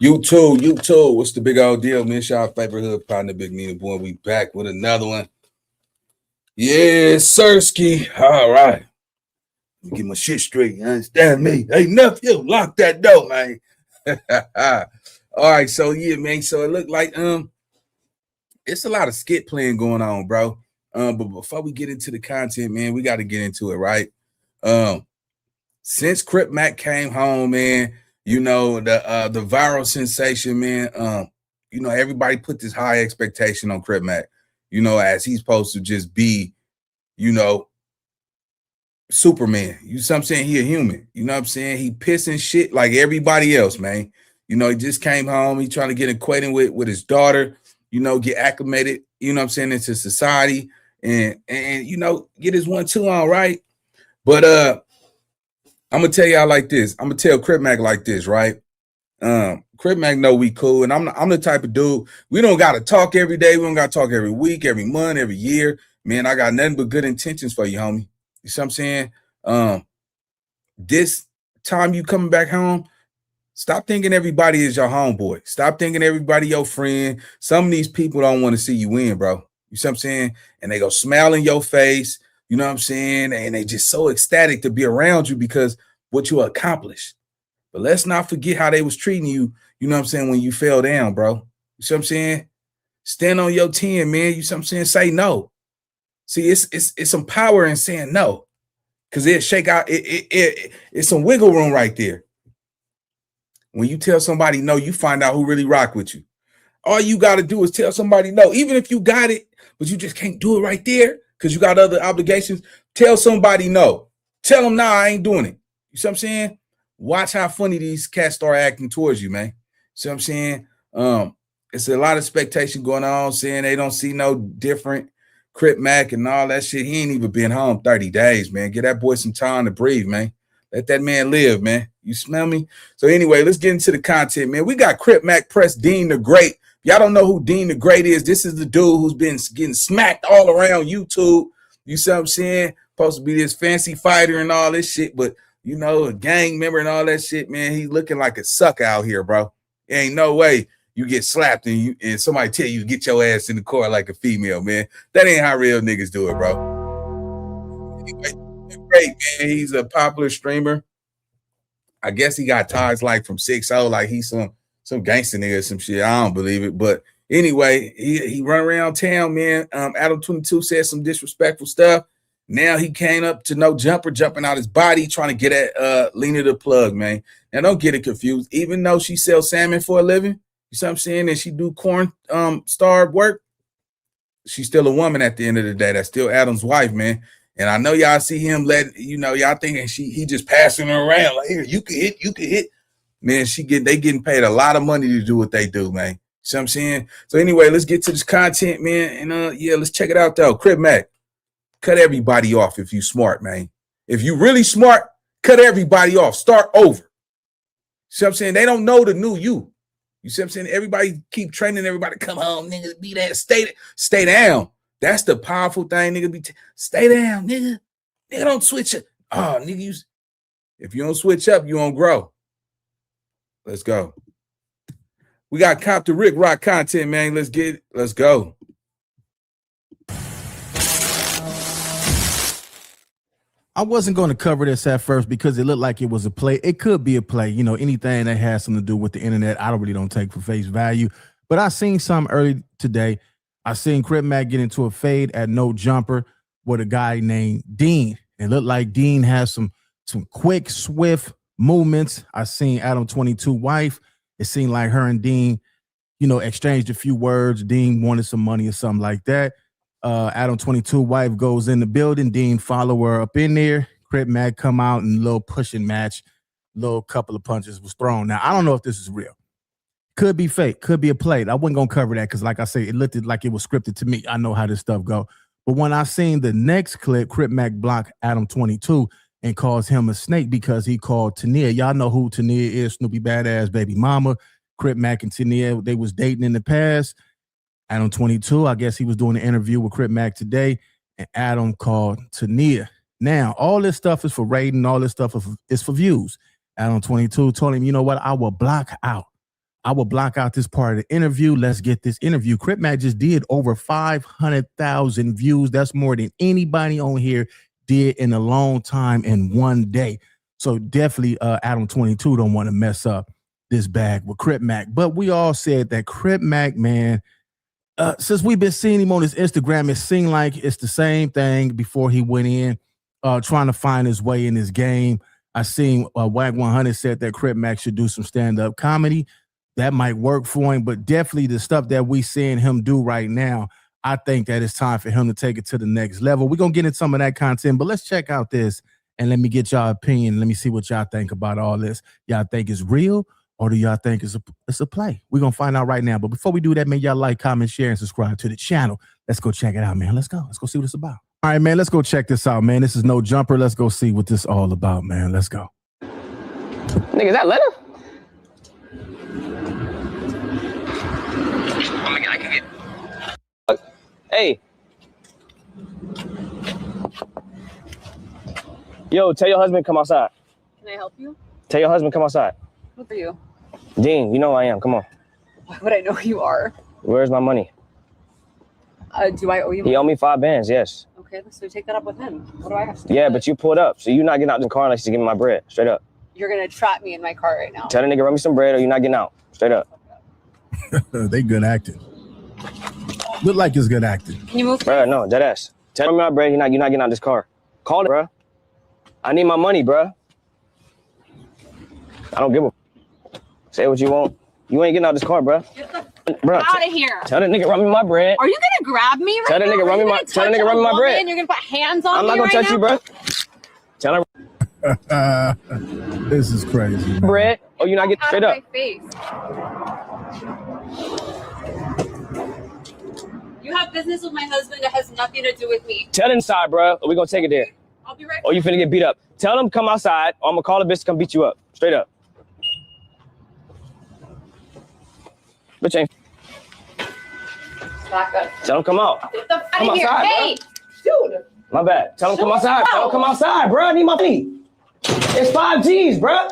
You too, you too. What's the big old deal, man? It's your favorite hood partner, Big Nina Boy. We back with another one. Yeah, Sirski. All right. Let me get my shit straight. You understand me? Hey, nephew, lock that door, man. All right, so yeah, man. So it looked like it's a lot of skit playing going on, bro. But before we get into the content, man, we got to get into it, right? Um, since Crip Mac came home, man, the viral sensation, man. Everybody put this high expectation on Crip Mac, as he's supposed to just be, you know, Superman. You know what I'm saying? He a human. You know what I'm saying? He pissing shit like everybody else, man. He just came home. He trying to get acquainted with his daughter, get acclimated, into society and get his 1-2 on, right? But I'm gonna tell y'all like this. I'm gonna tell Crip Mac like this, right? Crip Mac know we cool, and I'm the type of dude, we don't gotta talk every day, we don't gotta talk every week, every month, every year. Man, I got nothing but good intentions for you, homie. You see what I'm saying? This time you coming back home, stop thinking everybody is your homeboy. Stop thinking everybody your friend. Some of these people don't want to see you win, bro. You see what I'm saying? And they go smile in your face, you know what I'm saying? And they just so ecstatic to be around you because what you accomplished. But let's not forget how they was treating you, you know what I'm saying, when you fell down, bro. You see what I'm saying? Stand on your 10, man. You see what I'm saying? Say no. See, it's some power in saying no. Because it shake out, it's some wiggle room right there. When you tell somebody no, you find out who really rock with you. All you got to do is tell somebody no. Even if you got it, but you just can't do it right there because you got other obligations, tell somebody no. Tell them, nah, I ain't doing it. You see what I'm saying? Watch how funny these cats start acting towards you, man. See what I'm saying? It's a lot of expectation going on, saying they don't see no different. Crip Mac and all that shit. He ain't even been home 30 days, man. Get that boy some time to breathe, man. Let that man live, man. You smell me? So anyway, let's get into the content, man. We got Crip Mac press Deen the Great. Y'all don't know who Deen the Great is. This is the dude who's been getting smacked all around YouTube. You see what I'm saying? Supposed to be this fancy fighter and all this shit, but a gang member and all that shit, man. He's looking like a sucker out here, bro. There ain't no way you get slapped and somebody tell you to get your ass in the car like a female, man. That ain't how real niggas do it, bro. Anyway, great, man. He's a popular streamer. I guess he got ties like from 6-0, like he's some gangster nigga or some shit. I don't believe it. But anyway, he run around town, man. Adam 22 said some disrespectful stuff. Now he came up to no jumper, jumping out his body, trying to get at Lena The Plug, man. Now don't get it confused. Even though she sells salmon for a living, you see what I'm saying? And she do corn starved work. She's still a woman at the end of the day. That's still Adam's wife, man. And I know y'all see him y'all thinking he just passing her around. Like, here, you can hit. Man, they getting paid a lot of money to do what they do, man. See what I'm saying? So anyway, let's get to this content, man. And let's check it out though. Crip Mac, cut everybody off if you smart, man. If you really smart, cut everybody off. Start over. See what I'm saying? They don't know the new you. You see what I'm saying? Everybody keep training everybody. Come home, nigga. Be that. Stay down. That's the powerful thing, nigga. Stay down, nigga. Nigga, don't switch up. Oh, nigga, if you don't switch up, you don't grow. Let's go. We got Cop to Rick Rock content, man. Let's get it. Let's go. I wasn't going to cover this at first because it looked like it was a play. It could be a play. Anything that has something to do with the internet, I don't take for face value. But I seen some early today. I seen Crip Mac get into a fade at no jumper with a guy named Deen. It looked like Deen has some quick, swift movements. I seen Adam 22 wife. It seemed like her and Deen, exchanged a few words. Deen wanted some money or something like that. Adam 22 wife goes in the building. Deen follow her up in there. Crip Mac come out and a little pushing match. Little couple of punches was thrown. Now, I don't know if this is real. Could be fake. Could be a play. I wasn't going to cover that because, like I say, it looked like it was scripted to me. I know how this stuff go. But when I seen the next clip, Crip Mac blocked Adam 22 and calls him a snake because he called Tania. Y'all know who Tania is, Snoopy Badass baby mama. Crip Mac and Tania, they was dating in the past. Adam 22, I guess he was doing an interview with Crip Mac today, and Adam called Tania. Now, all this stuff is for rating. All this stuff is for views. Adam 22 told him, you know what? I will block out. I will block out this part of the interview. Let's get this interview. Crip Mac just did over 500,000 views. That's more than anybody on here did in a long time in one day. So definitely Adam 22 don't want to mess up this bag with Crip Mac. But we all said that Crip Mac, man, since we've been seeing him on his Instagram, it seemed like it's the same thing before he went in, trying to find his way in his game. I seen WAC 100 said that Crip Mac should do some stand-up comedy. That might work for him, but definitely the stuff that we seeing him do right now, I think that it's time for him to take it to the next level. We're going to get into some of that content, but let's check out this and let me get y'all opinion. Let me see what y'all think about all this. Y'all think it's real or do y'all think it's a play? We're going to find out right now. But before we do that, man, y'all like, comment, share, and subscribe to the channel. Let's go check it out, man. Let's go. Let's go see what it's about. All right, man, let's go check this out, man. This is No Jumper. Let's go see what this all about, man. Let's go. Nigga, is that Lena? I can get. Hey. Yo, tell your husband come outside. Can I help you? Tell your husband come outside. Who are you? Deen, you know who I am. Come on. Why would I know who you are? Where's my money? Do I owe you money? He owe me 5 bands, yes. Okay, so take that up with him. What do I have to do? Yeah, but you pulled up, so you're not getting out the car unless you give me my bread. Straight up. You're going to trap me in my car right now. Tell the nigga run me some bread or you're not getting out. Straight up. They good acting. Look like it's good acting. Can you move? Bruh, no, dead ass. Tell me my bread, you're not getting out this car. Call it, bruh. I need my money, bruh. I don't give a. Say what you want. You ain't getting out this car, bruh. Get the Bruh, out of here. Tell the nigga run me my bread. Are you going to grab me right Tell the now? nigga run me my. Tell the nigga run me my bread. You're going to put hands on I'm me not gonna right touch now? you, bruh. Tell him This is crazy, man. bread or you're not getting Out straight of up. my face. You have business with my husband that has nothing to do with me. Tell him inside, bruh, or we gonna take it there. I'll be right Or you finna get beat up. Tell him come outside or I'm gonna call the bitch to come beat you up. Straight up. Bitch ain't. back up. Tell him come out. Get the out Come of here. outside, Hey, dude. My bad. Tell him come Shut outside. up. Tell him come outside, bruh. I need my money. It's 5 G's, bruh.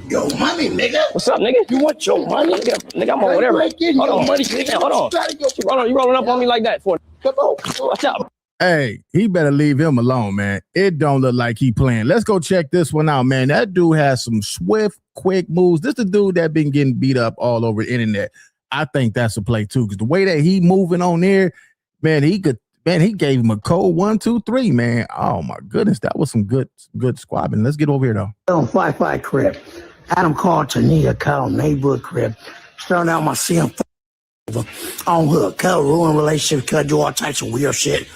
Your money, nigga. What's up, nigga? You want your money? Nigga, I'm on whatever. You ain't getting Hold your on. money, nigga. Hold on. You rolling up on me like that for? Come on. Watch out. Hey, he better leave him alone, man. It don't look like he playing. Let's go check this one out, man. That dude has some swift, quick moves. This the dude that been getting beat up all over the internet. I think that's a play too, because the way that he moving on there, man, he gave him a cold 1, 2, 3, man. Oh my goodness, that was some good squabbing. Let's get over here though. On Wi-Fi Crip. Adam called Tania, called neighborhood Crip. Started out my CM on her, cut ruin relationship, cut do all types of weird shit.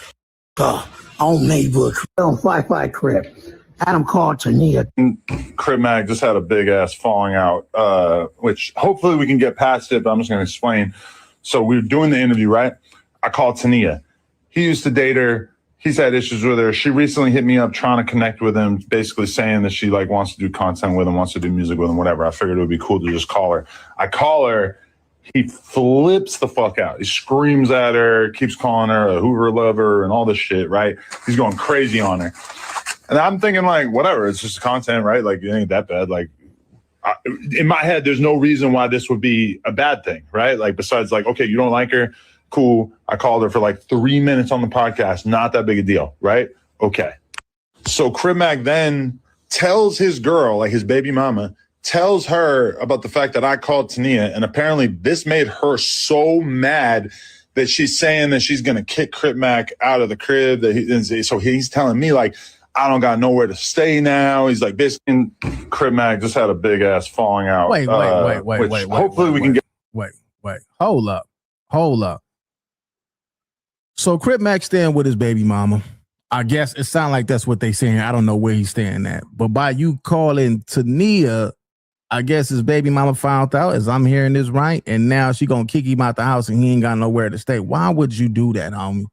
On neighborhood Crip. On Wi-Fi Crip. Adam called Tania. Crip Mac just had a big ass falling out, which hopefully we can get past it, but I'm just going to explain. So we were doing the interview, right? I called Tania. He used to date her. He's had issues with her. She recently hit me up trying to connect with him, basically saying that she like wants to do content with him, wants to do music with him, whatever. I figured it would be cool to just call her. I call her. He flips the fuck out. He screams at her, keeps calling her a Hoover lover and all this shit, right? He's going crazy on her. And I'm thinking like, whatever, it's just content, right? Like it ain't that bad. Like in my head, there's no reason why this would be a bad thing, right? Like besides like, okay, you don't like her. Cool. I called her for like 3 minutes on the podcast. Not that big a deal, right? Okay. So Crip Mac then tells his girl, like his baby mama, tells her about the fact that I called Tania. And apparently this made her so mad that she's saying that she's going to kick Crip Mac out of the crib. So he's telling me like, I don't got nowhere to stay now. He's like, basically, Crip Mac just had a big ass falling out. Wait. Hopefully we can get. Wait. Hold up. So Crip Mac staying with his baby mama. I guess it sounds like that's what they saying. I don't know where he's staying at. But by you calling Tania, I guess his baby mama found out, as I'm hearing this right, and now she gonna kick him out the house and he ain't got nowhere to stay. Why would you do that, homie?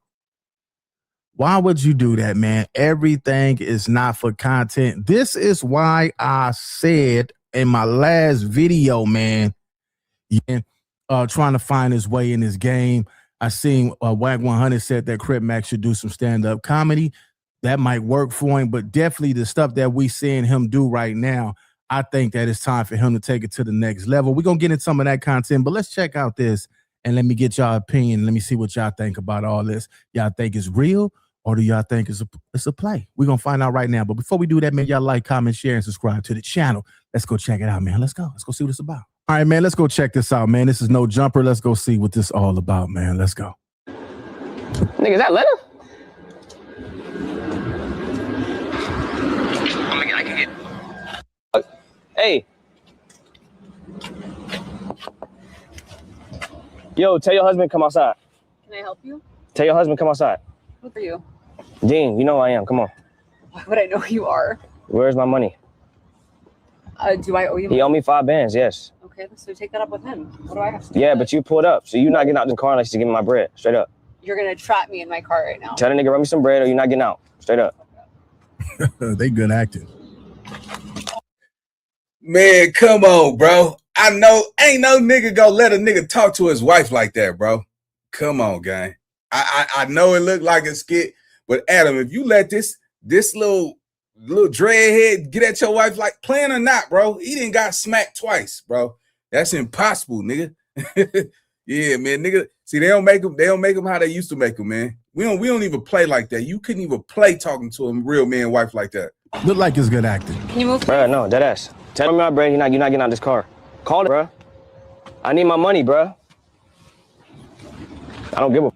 Why would you do that, man? Everything is not for content. This is why I said in my last video, man, trying to find his way in his game. I seen WAC 100 said that Crip Mac should do some stand-up comedy. That might work for him, but definitely the stuff that we seeing him do right now, I think that it's time for him to take it to the next level. We're going to get into some of that content, but let's check out this and let me get y'all opinion. Let me see what y'all think about all this. Y'all think it's real or do y'all think it's a play? We're going to find out right now. But before we do that, man, y'all like, comment, share, and subscribe to the channel. Let's go check it out, man. Let's go. Let's go see what it's about. All right, man, let's go check this out, man. This is No Jumper. Let's go see what this all about, man. Let's go. Nigga, is that Lena? I can get. Hey. Yo, tell your husband come outside. Can I help you? Tell your husband come outside. Who are you? Deen, you know who I am. Come on. Why would I know who you are? Where's my money? Do I owe you money? He owe me 5 bands, yes. Okay, so take that up with him. What do I have to do? Yeah, with but you pulled up, so you're not getting out the car unless you give me my bread. Straight up. You're gonna trap me in my car right now. Tell the nigga run me some bread or you're not getting out. Straight up. They good acting. Man, come on, bro. I know ain't no nigga gonna let a nigga talk to his wife like that, bro. Come on, gang. I know it looked like a skit, but Adam, if you let this little dreadhead get at your wife, like playing or not, bro, he didn't got smacked twice, bro. That's impossible, nigga. Yeah, man, nigga. See, they don't make them how they used to make them, man. We don't even play like that. You couldn't even play talking to a real man wife like that. Look like it's good acting. Can you move? Bruh, no, dead ass. Tell me my bread, you're not getting out this car. Call it, bruh. I need my money, bruh. I don't give a.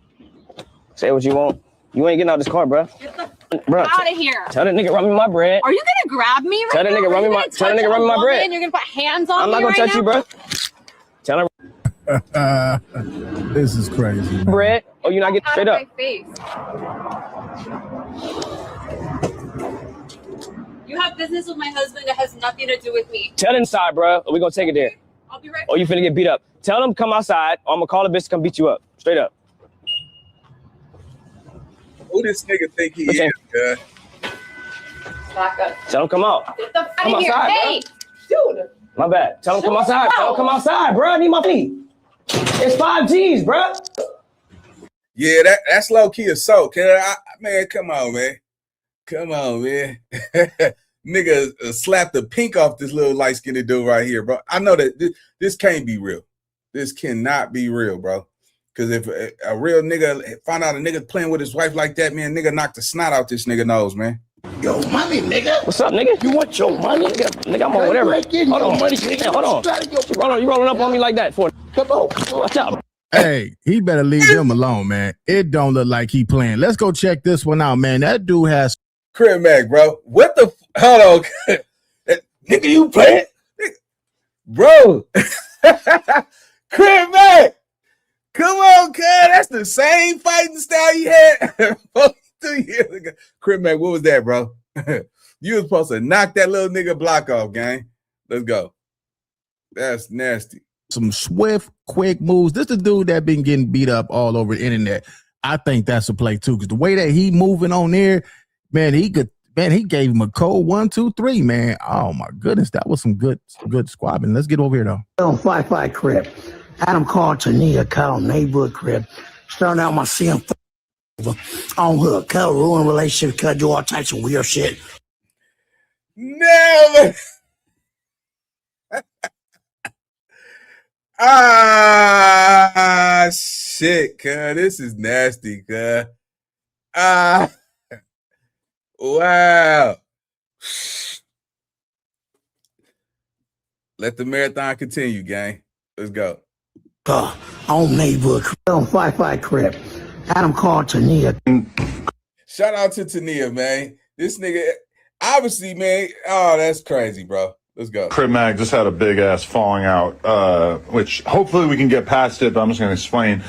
Say what you want. You ain't getting out this car, bruh. Get the Bruh, out of here. Tell that nigga run me my bread. Are you gonna grab me right Tell that now? nigga run me my. Tell that nigga run me my bread. You're gonna put hands on I'm me not gonna right touch you, now? bruh. Tell him This is crazy, man. bread or you're not getting Out straight of up. my face. You have business with my husband that has nothing to do with me. Tell him inside, bruh, or we gonna take it there. I'll be right Or you finna get beat up. Tell him come outside, or I'm gonna call the bitch to come beat you up. Straight up. Who this nigga think he is, guy? back up. Tell him come out. Get the fuck Come out of here. outside, Hey, dude. My bad. Tell him come outside. Tell him come outside, bruh. I need my money. It's 5 G's, bruh. Yeah, that's low key assault. Man, come on, man. Come on, man. Nigga slapped the pink off this little light skinned dude right here, bro. I know that this can't be real. This cannot be real, bro. Because if a real nigga find out a nigga playing with his wife like that, man, nigga knock the snot out this nigga nose, man. Yo, money, nigga. What's up, nigga? You want your money? Nigga, I'm on whatever. Hold on. Money, Hold on. You rolling up on me like that for? Come on. Watch out. Hey, he better leave him alone, man. It don't look like he playing. Let's go check this one out, man. That dude has Crip Mac, bro. What the? Hold on. Nigga, you playing? Bro. Crip Mac. Come on, cuz. That's the same fighting style you had 2 years ago. Crip Mac, what was that, bro? You was supposed to knock that little nigga block off, gang. Let's go. That's nasty. some swift, quick moves. This is the dude that been getting beat up all over the internet. I think that's a play too, because the way that he moving on there, man, he gave him a cold 1, 2, 3, man. Oh my goodness, that was some good squabbing. Let's get over here though. On Fight Crip. Adam called Tania, called neighborhood Crip. Starting out my CM on hook, cut, ruin relationship, cut, do all types of weird shit. Never. Shit, cuz. This is nasty, cuz. Wow. Let the marathon continue, gang. Let's go. On neighborhood Crip. On Fight Crip. Adam called Tania. Shout out to Tania, man. This nigga, obviously, man. Oh, that's crazy, bro. Let's go. Crip Mac just had a big ass falling out, which hopefully we can get past it, but I'm just going to explain.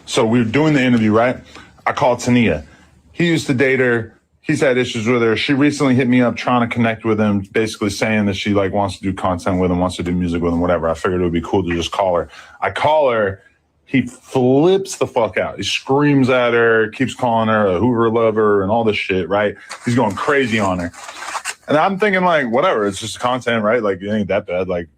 So we were doing the interview, right? I called Tania. He used to date her. He's had issues with her. She recently hit me up trying to connect with him, basically saying that she like wants to do content with him, wants to do music with him, whatever. I figured it would be cool to just call her. I call her. He flips the fuck out. He screams at her, keeps calling her a Hoover lover and all this shit, right? He's going crazy on her. And I'm thinking like, whatever, it's just content, right? Like, it ain't that bad. Like,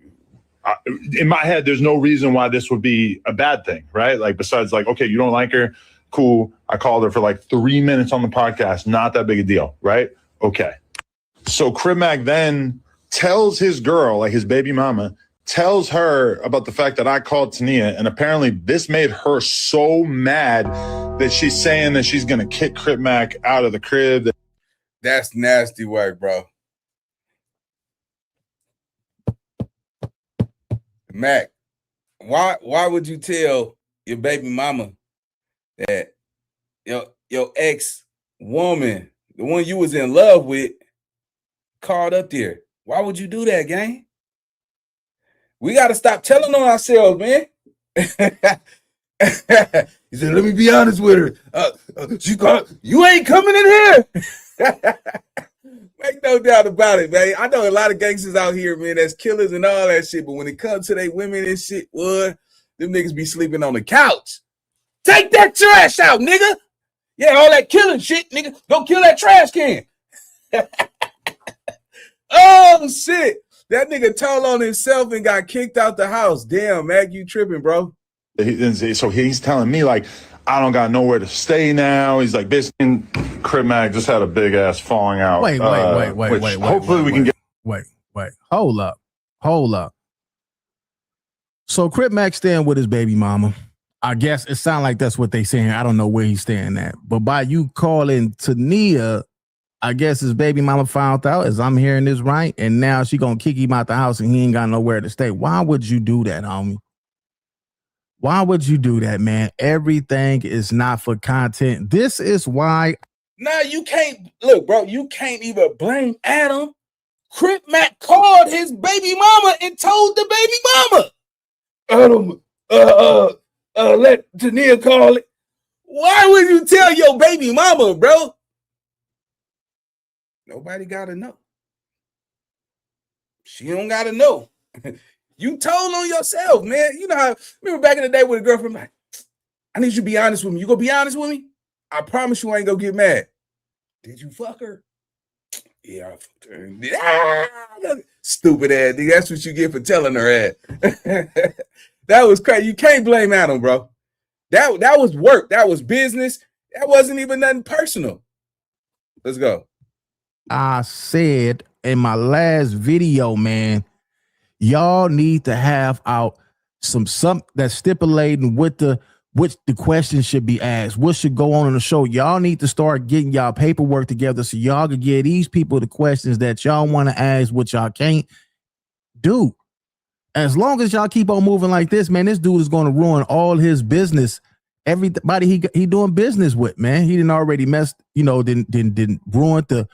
in my head, there's no reason why this would be a bad thing, right? Like, besides like, okay, you don't like her, cool. I called her for like 3 minutes on the podcast, not that big a deal, right? Okay. So Crip Mac then tells his girl, like his baby mama, tells her about the fact that I called Tania, and apparently this made her so mad that she's saying that she's gonna kick Crip Mac out of the crib. That's nasty work, bro. Mac, why would you tell your baby mama that your ex woman, the one you was in love with, called up there? Why would you do that, gang? We got to stop telling on ourselves, man. He said, let me be honest with her. She called, you ain't coming in here. Make no doubt about it, man. I know a lot of gangsters out here, man, that's killers and all that shit, but when it comes to they women and shit, them niggas be sleeping on the couch. Take that trash out, nigga. Yeah, all that killing shit, nigga. Go kill that trash can. Oh, shit. That nigga told on himself and got kicked out the house. Damn, Mac, you tripping, bro. So he's telling me, like, I don't got nowhere to stay now. He's like, basically, Crip Mac just had a big ass falling out. Wait. Hopefully we can get. Wait. Hold up. So Crip Mac staying with his baby mama. I guess it sounds like that's what they saying. I don't know where he's staying at. But by you calling Tania, I guess his baby mama found out, as I'm hearing this right, and now she gonna kick him out the house and he ain't got nowhere to stay. Why would you do that, homie? Why would you do that, man? Everything is not for content. This is why. Nah, you can't. Look, bro, you can't even blame Adam. Crip Mac called his baby mama and told the baby mama, Adam, let Tania call it. Why would you tell your baby mama, bro? Nobody got to know. She don't got to know. You told on yourself, man. You know how, remember back in the day with a girlfriend, like, I need you to be honest with me. You gonna be honest with me? I promise you I ain't gonna get mad. Did you fuck her? Yeah, I fucked her. Stupid ass nigga. That's what you get for telling her ass. That was crazy. You can't blame Adam, bro. That was work. That was business. That wasn't even nothing personal. Let's go. I said in my last video, man, y'all need to have out some that's stipulating which the question should be asked, what should go on in the show. Y'all need to start getting y'all paperwork together so y'all can get these people the questions that y'all want to ask, what y'all can't do. As long as y'all keep on moving like this, man, this dude is going to ruin all his business. Everybody he doing business with, man. He didn't already messed, didn't ruin the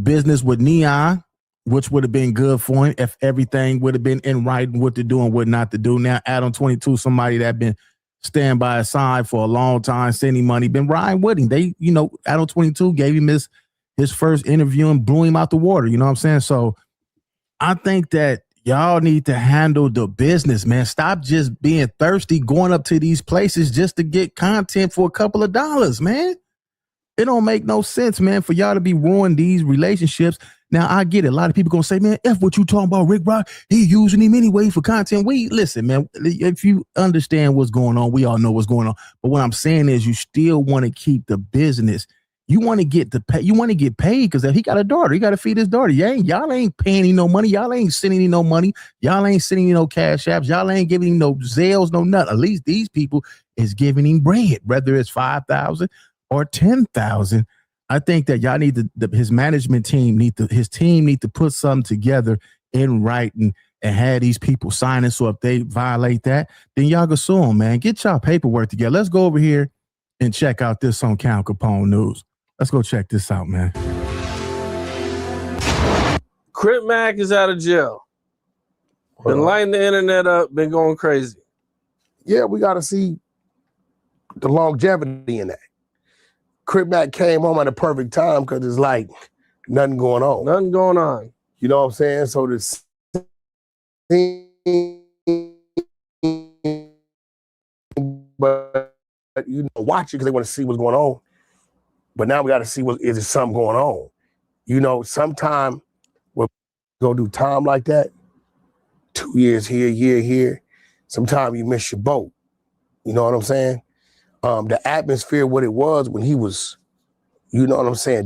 business with Neon, which would have been good for him if everything would have been in writing, what to do and what not to do. Now, Adam 22, somebody that been staying by his side for a long time, sending money, been riding with him. They, Adam 22 gave him his first interview and blew him out the water. You know what I'm saying? So I think that y'all need to handle the business, man. Stop just being thirsty, going up to these places just to get content for a couple of dollars, man. It don't make no sense, man, for y'all to be ruining these relationships. Now, I get it. A lot of people going to say, man, F what you talking about, Rick Rock. He using him anyway for content. Listen, man, if you understand what's going on, we all know what's going on. But what I'm saying is you still want to keep the business. You want to get paid because if he got a daughter, he got to feed his daughter. Y'all ain't paying him no money. Y'all ain't sending him no money. Y'all ain't sending him no cash apps. Y'all ain't giving him no Zales, no nothing. At least these people is giving him bread, whether it's 5,000 or 10,000. I think that y'all need his management team his team need to put something together in writing and have these people sign it. So if they violate that, then y'all go sue them, man. Get y'all paperwork together. Let's go over here and check out this on Cal Capone News. Let's go check this out, man. Crip Mac is out of jail. Been lighting the internet up, been going crazy. Yeah, we got to see the longevity in that. Crip Mac came home at a perfect time because it's like nothing going on. Nothing going on. You know what I'm saying? So this but watch it because they want to see what's going on. But now we got to see is there something going on. Sometime we're gonna do time like that. 2 years here, year here. Sometimes you miss your boat. You know what I'm saying? The atmosphere, what it was when he was,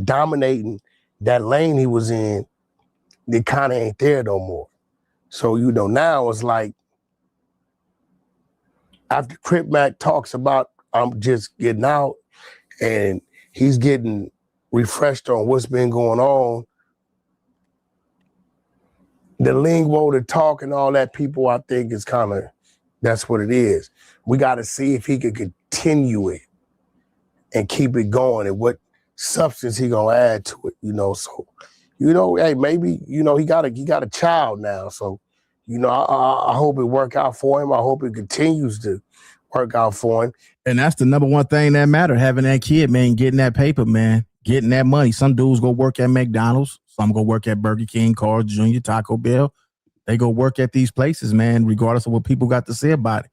dominating that lane he was in they kind of ain't there no more. So, you know, now it's like, after Crip Mac talks about, I'm just getting out, and he's getting refreshed on what's been going on, the lingo, the talk and all that, people, I think is kind of, that's what it is. We got to see if he could continue it and keep it going, and what substance he gonna add to it, you know. So, you know, hey, maybe, you know, he got a child now. So, you know, I hope it work out for him. I hope it continues to work out for him. And that's the number one thing that matter, having that kid, man, getting that paper, man, getting that money. Some dudes go work at McDonald's, some go work at Burger King, Carl's Jr., Taco Bell. They go work at these places, man, regardless of what people got to say about it.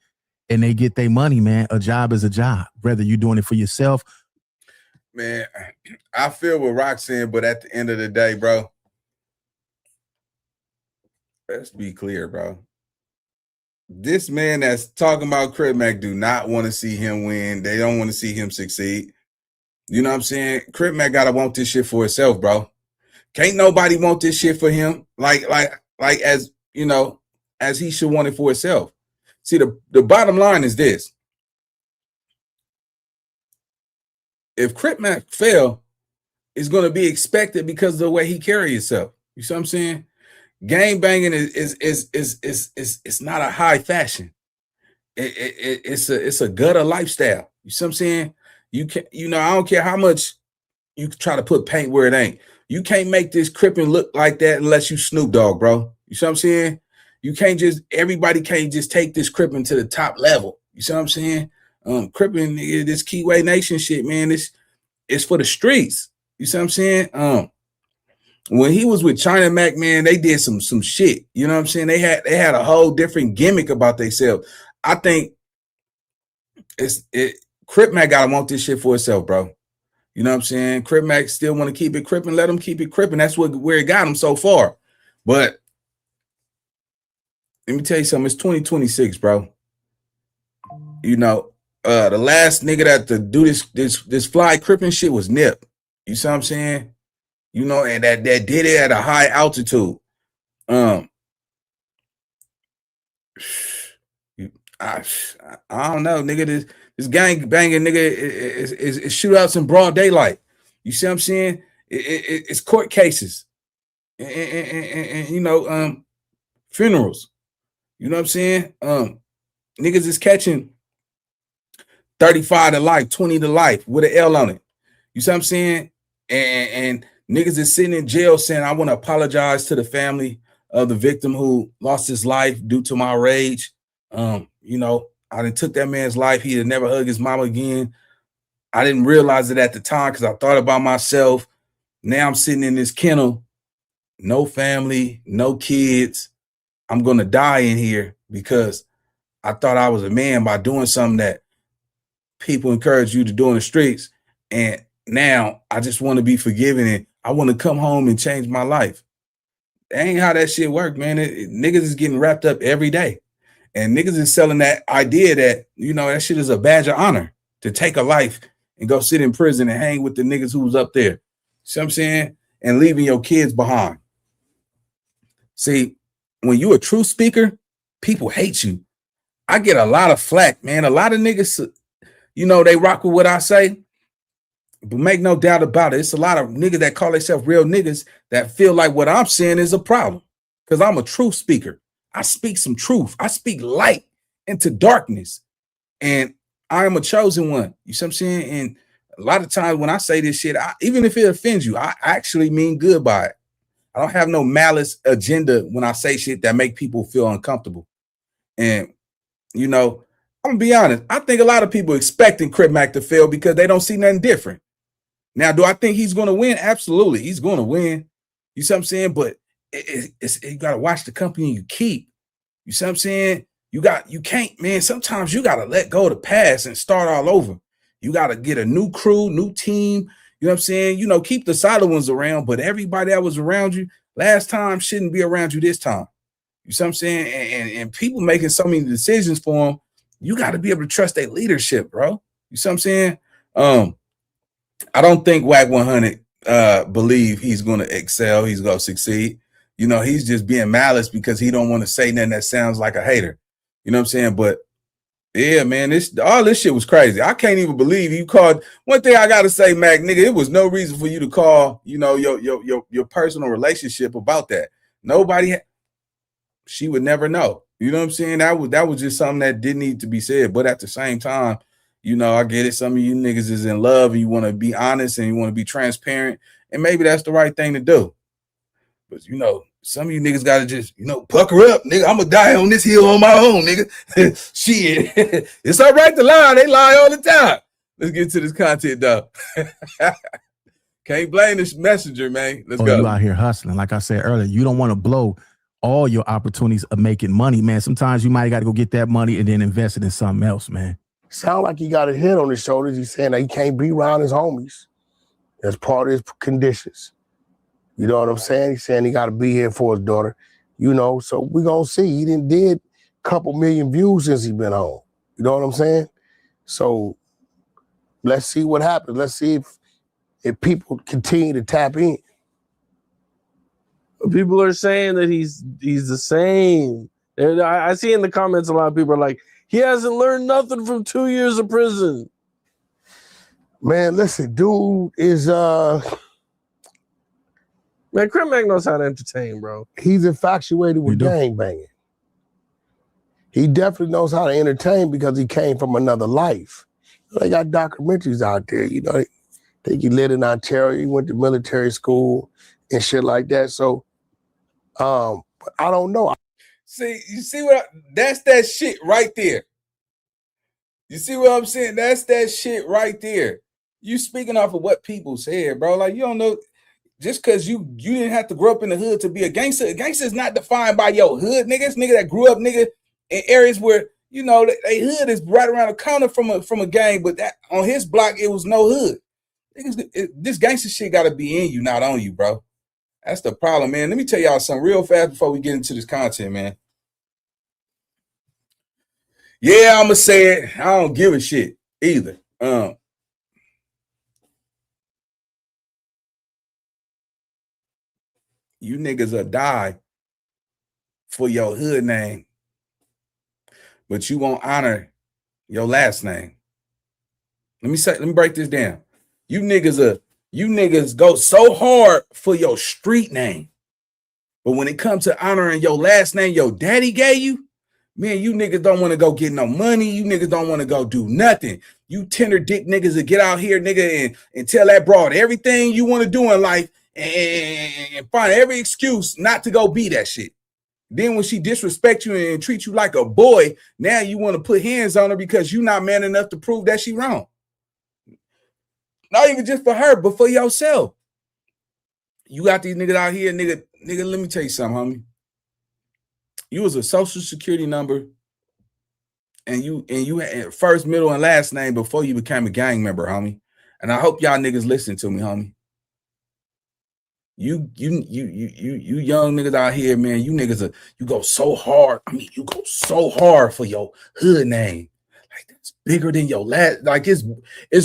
And they get their money, man. A job is a job, whether you're doing it for yourself. Man, I feel what Rock's saying, but at the end of the day, bro, let's be clear, bro. This man that's talking about Crip Mac do not want to see him win. They don't want to see him succeed. You know what I'm saying? Crip Mac gotta want this shit for himself, bro. Can't nobody want this shit for him like as, you know, as he should want it for himself. See, the bottom line is this. If Crip Mac fail, it's going to be expected because of the way he carry himself. You see what I'm saying? Gang banging is not a high fashion. It's a gutter lifestyle. You see what I'm saying? You can, you know, I don't care how much you try to put paint where it ain't. You can't make this Crippin' look like that unless you Snoop Dogg, bro. You see what I'm saying? You can't just, everybody can't just take this Crippin' to the top level. You see what I'm saying? Crippin', this Keyway Nation shit, man, it's for the streets. You see what I'm saying? When he was with China Mac, man, they did some shit. You know what I'm saying? They had a whole different gimmick about themselves. I think Crip Mac gotta want this shit for itself, bro. You know what I'm saying? Crip Mac still want to keep it crippin', let him keep it crippin'. That's where it got him so far. But let me tell you something, it's 2026, bro. You know, the last nigga that to do this fly crippin' shit was Nip. You see what I'm saying? You know, and that did it at a high altitude. I don't know, nigga. This gang banging nigga is shootouts in broad daylight. You see what I'm saying? It's court cases and you know, funerals. You know what I'm saying? Niggas is catching 35 to life, 20 to life with an L on it. You see what I'm saying? And niggas is sitting in jail saying, I want to apologize to the family of the victim who lost his life due to my rage. You know, I done took that man's life. He'd never hug his mama again. I didn't realize it at the time because I thought about myself. Now I'm sitting in this kennel, no family, no kids. I'm going to die in here because I thought I was a man by doing something that people encourage you to do in the streets. And now I just want to be forgiven and I want to come home and change my life. That ain't how that shit work, man. Niggas is getting wrapped up every day. And niggas is selling that idea that, you know, that shit is a badge of honor to take a life and go sit in prison and hang with the niggas who was up there. See what I'm saying? And leaving your kids behind. See, when you a true speaker, people hate you. I get a lot of flack, man. A lot of niggas, you know, they rock with what I say. But make no doubt about it, it's a lot of niggas that call themselves real niggas that feel like what I'm saying is a problem. Because I'm a truth speaker. I speak some truth. I speak light into darkness. And I am a chosen one. You see what I'm saying? And a lot of times when I say this shit, even if it offends you, I actually mean good by it. I don't have no malice agenda when I say shit that make people feel uncomfortable. And, you know, I'm gonna be honest. I think a lot of people expecting Crip Mac to fail because they don't see nothing different. Now, do I think he's going to win? Absolutely. He's going to win. You see what I'm saying? But you got to watch the company you keep. You see what I'm saying? You can't, man, sometimes you got to let go of the past and start all over. You got to get a new crew, new team. You know what I'm saying? You know, keep the solid ones around, but everybody that was around you last time shouldn't be around you this time. You see what I'm saying? And people making so many decisions for them, you got to be able to trust their leadership, bro. You see what I'm saying? I don't think WAC 100 believe he's going to excel. He's going to succeed. You know, he's just being malice because he don't want to say nothing that sounds like a hater. You know what I'm saying? But yeah, man, all this shit was crazy. I can't even believe you called. One thing I gotta say, Mac, nigga, it was no reason for you to call, you know, your personal relationship about that. She would never know. You know what I'm saying? That was just something that didn't need to be said. But at the same time, you know, I get it. Some of you niggas is in love and you want to be honest and you want to be transparent. And maybe that's the right thing to do. But, you know, some of you niggas got to just, you know, pucker up. Nigga, I'm going to die on this hill on my own, nigga. Shit. It's all right to lie. They lie all the time. Let's get to this content, though. Can't blame this messenger, man. Let's go. You out here hustling. Like I said earlier, you don't want to blow all your opportunities of making money, man. Sometimes you might got to go get that money and then invest it in something else, man. Sound like he got a head on his shoulders. He's saying that he can't be around his homies. That's part of his conditions. You know what I'm saying? He's saying he got to be here for his daughter. You know, so we're going to see. He did a couple million views since he been on. You know what I'm saying? So let's see what happens. Let's see if people continue to tap in. People are saying that he's the same. I see in the comments a lot of people are like, he hasn't learned nothing from 2 years of prison. Man, listen, dude is man, Crip Mac knows how to entertain, bro. He's infatuated with gangbanging. He definitely knows how to entertain because he came from another life. They got documentaries out there, you know. I think he lived in Ontario, he went to military school and shit like that. So but I don't know. See, you see that's that shit right there. You see what I'm saying? That's that shit right there. You speaking off of what people said, bro. Like, you don't know, just because you didn't have to grow up in the hood to be a gangster. A gangster is not defined by your hood, niggas. Nigga that grew up, nigga, in areas where, you know, they hood is right around the corner from a gang, but that on his block, it was no hood. Niggas, this gangster shit got to be in you, not on you, bro. That's the problem, man. Let me tell y'all something real fast before we get into this content, man. Yeah, I'm going to say it. I don't give a shit either. You niggas will die for your hood name, but you won't honor your last name. Let me break this down. You niggas go so hard for your street name, but when it comes to honoring your last name your daddy gave you, man, you niggas don't want to go get no money. You niggas don't want to go do nothing. You tender dick niggas that get out here, nigga, and tell that broad everything you want to do in life and find every excuse not to go be that shit. Then when she disrespect you and treat you like a boy, now you want to put hands on her because you not man enough to prove that she wrong. Not even just for her, but for yourself. You got these niggas out here, nigga, let me tell you something, homie. You was a social security number and you had first, middle, and last name before you became a gang member, homie. And I hope y'all niggas listen to me, homie. You young niggas out here, man, you niggas you go so hard. I mean, you go so hard for your hood name. Like, that's bigger than your last, like it's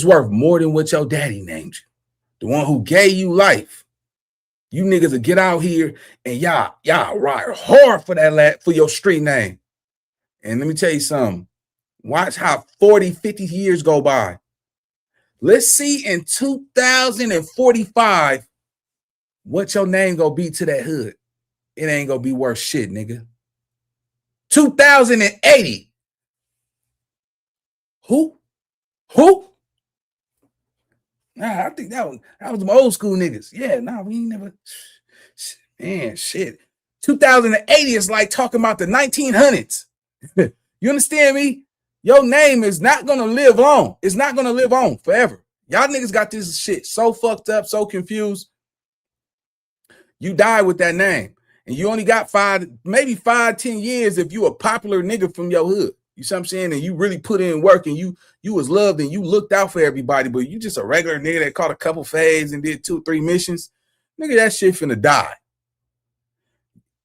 worth more than what your daddy named you. The one who gave you life. You niggas will get out here and y'all ride hard for that for your street name. And let me tell you something. Watch how 40, 50 years go by. Let's see in 2045 what your name gonna be to that hood. It ain't gonna be worth shit, nigga. 2080. Who? Nah, I think that was some old school niggas. Yeah, nah, we ain't never. Man, shit. 2080 is like talking about the 1900s. You understand me? Your name is not gonna live long. It's not gonna live on forever. Y'all niggas got this shit so fucked up, so confused. You die with that name, and you only got 10 years if you a popular nigga from your hood. You see what I'm saying? And you really put in work, and you was loved, and you looked out for everybody. But you just a regular nigga that caught a couple fades and did 2-3 missions. Nigga, that shit finna die.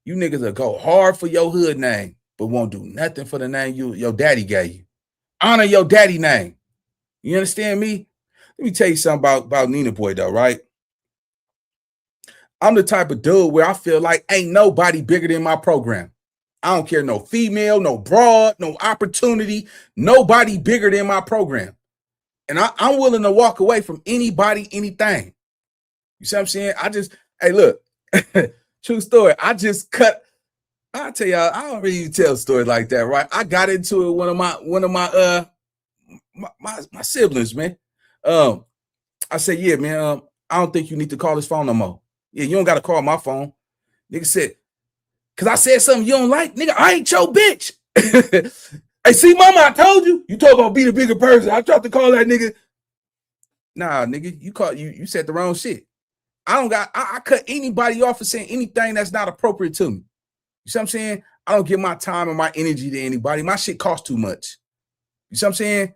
You niggas will go hard for your hood name, but won't do nothing for the name your daddy gave you. Honor your daddy name. You understand me? Let me tell you something about Nina Boy, though, right? I'm the type of dude where I feel like ain't nobody bigger than my program. I don't care, no female, no broad, no opportunity, nobody bigger than my program. And I'm willing to walk away from anybody, anything. You see what I'm saying? Hey, look, true story. I'll tell y'all, I don't really tell stories like that, right? I got into it one of my siblings, man. I said, yeah, man, I don't think you need to call this phone no more. Yeah, you don't got to call my phone. Nigga said, because I said something you don't like. Nigga, I ain't your bitch. Hey, see, mama, I told you. You talk about being a bigger person. I tried to call that nigga. Nah, nigga, you said the wrong shit. I cut anybody off for saying anything that's not appropriate to me. You see what I'm saying? I don't give my time and my energy to anybody. My shit costs too much. You see what I'm saying?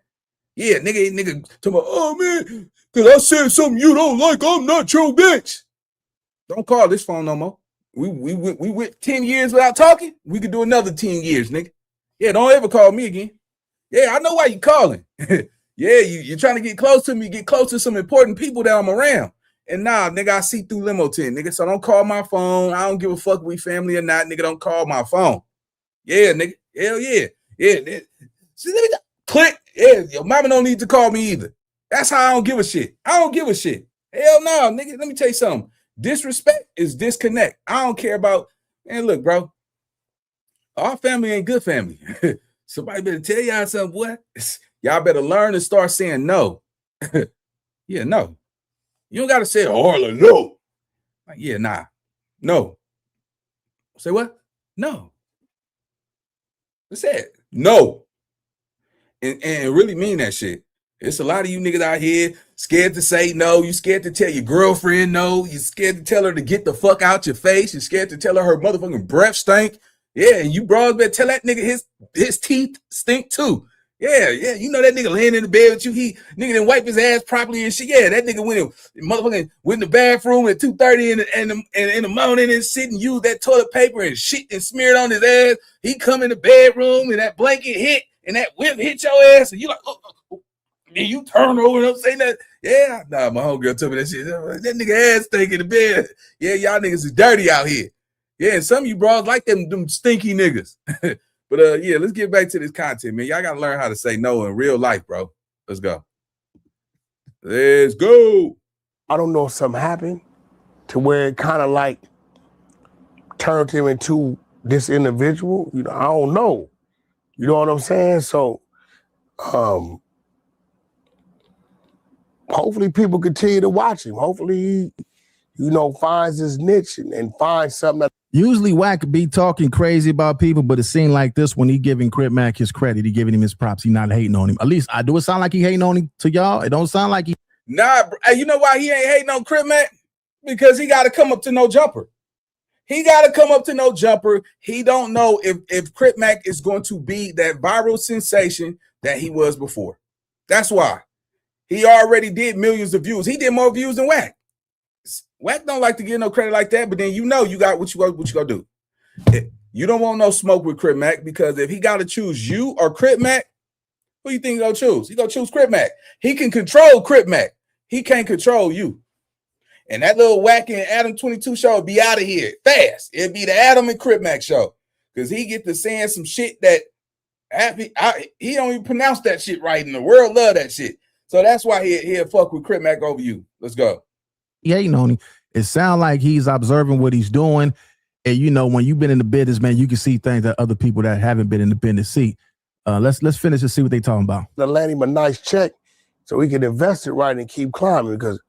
Yeah, nigga, talking about, oh man, because I said something you don't like, I'm not your bitch. Don't call this phone no more. We went 10 years without talking. We could do another 10 years, nigga. Yeah, don't ever call me again. Yeah, I know why you calling. Yeah, you're trying to get close to me, get close to some important people that I'm around. And nah, nigga, I see through limo 10, nigga. So don't call my phone. I don't give a fuck if we family or not, nigga. Don't call my phone. Yeah, nigga. Hell yeah. Yeah. See, let me click. Yeah, your mama don't need to call me either. That's how I don't give a shit. I don't give a shit. Hell no, nigga. Let me tell you something. Disrespect is disconnect. I don't care about, man, look, bro. Our family ain't good family. Somebody better tell y'all something, boy. Y'all better learn to start saying no. Yeah, no. You don't got to say, Harlan, no. Like, yeah, nah. No. Say what? No. What's that? No. And really mean that shit. It's a lot of you niggas out here scared to say no. You scared to tell your girlfriend no. You scared to tell her to get the fuck out your face. You scared to tell her motherfucking breath stink. Yeah, and you bros better tell that nigga his teeth stink too. Yeah, you know that nigga laying in the bed with you. Nigga didn't wipe his ass properly and shit. Yeah, that nigga went in the bathroom at 2:30 in the morning and sit and use that toilet paper and shit and smear it on his ass. He come in the bedroom and that blanket hit and that whip hit your ass and you like, and you turn over and I'm saying that. Yeah, nah, my homegirl told me that shit. That nigga ass stink in the bed. Yeah, y'all niggas is dirty out here. Yeah, and some of you bros like them stinky niggas. But yeah, let's get back to this content, man. Y'all gotta learn how to say no in real life, bro. Let's go. Let's go. I don't know if something happened to where it kind of like turned him into this individual. You know, I don't know. You know what I'm saying? So hopefully people continue to watch him. Hopefully he, finds his niche and finds something that. Usually Wack be talking crazy about people, but it seemed like this when he giving Crip Mac his credit, he giving him his props. He not hating on him. At least I do. It sound like he hating on him to y'all. It don't sound like he. Nah, you know why he ain't hating on Crip Mac? Because he got to come up to no jumper. He got to come up to no jumper. He don't know if Crip Mac is going to be that viral sensation that he was before. That's why. He already did millions of views. He did more views than Wack. Wack don't like to get no credit like that, but then you got what you gonna do. You don't want no smoke with Crip Mac because if he got to choose you or Crip Mac, who you think he gonna choose? He gonna choose Crip Mac. He can control Crip Mac. He can't control you. And that little Wack and Adam 22 show will be out of here fast. It'll be the Adam and Crip Mac show because he get to saying some shit that he don't even pronounce that shit right, and the world love that shit. So that's why he'll fuck with Crip Mac over you. Let's go. Yeah, it sounds like he's observing what he's doing. And, when you've been in the business, man, you can see things that other people that haven't been in the business see. Let's finish and see what they talking about. To land him a nice check so he can invest it right and keep climbing because,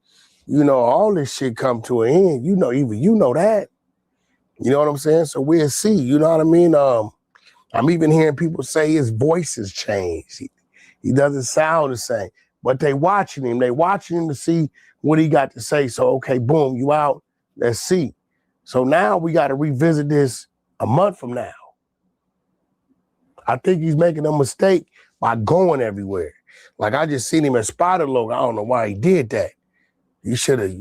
all this shit come to an end. Even you know that. You know what I'm saying? So we'll see. You know what I mean? I'm even hearing people say his voice has changed. He doesn't sound the same. But they watching him. They watching him to see what he got to say. So, okay, boom, you out. Let's see. So now we got to revisit this a month from now. I think he's making a mistake by going everywhere. Like I just seen him at Spider Logo. I don't know why he did that. He should have,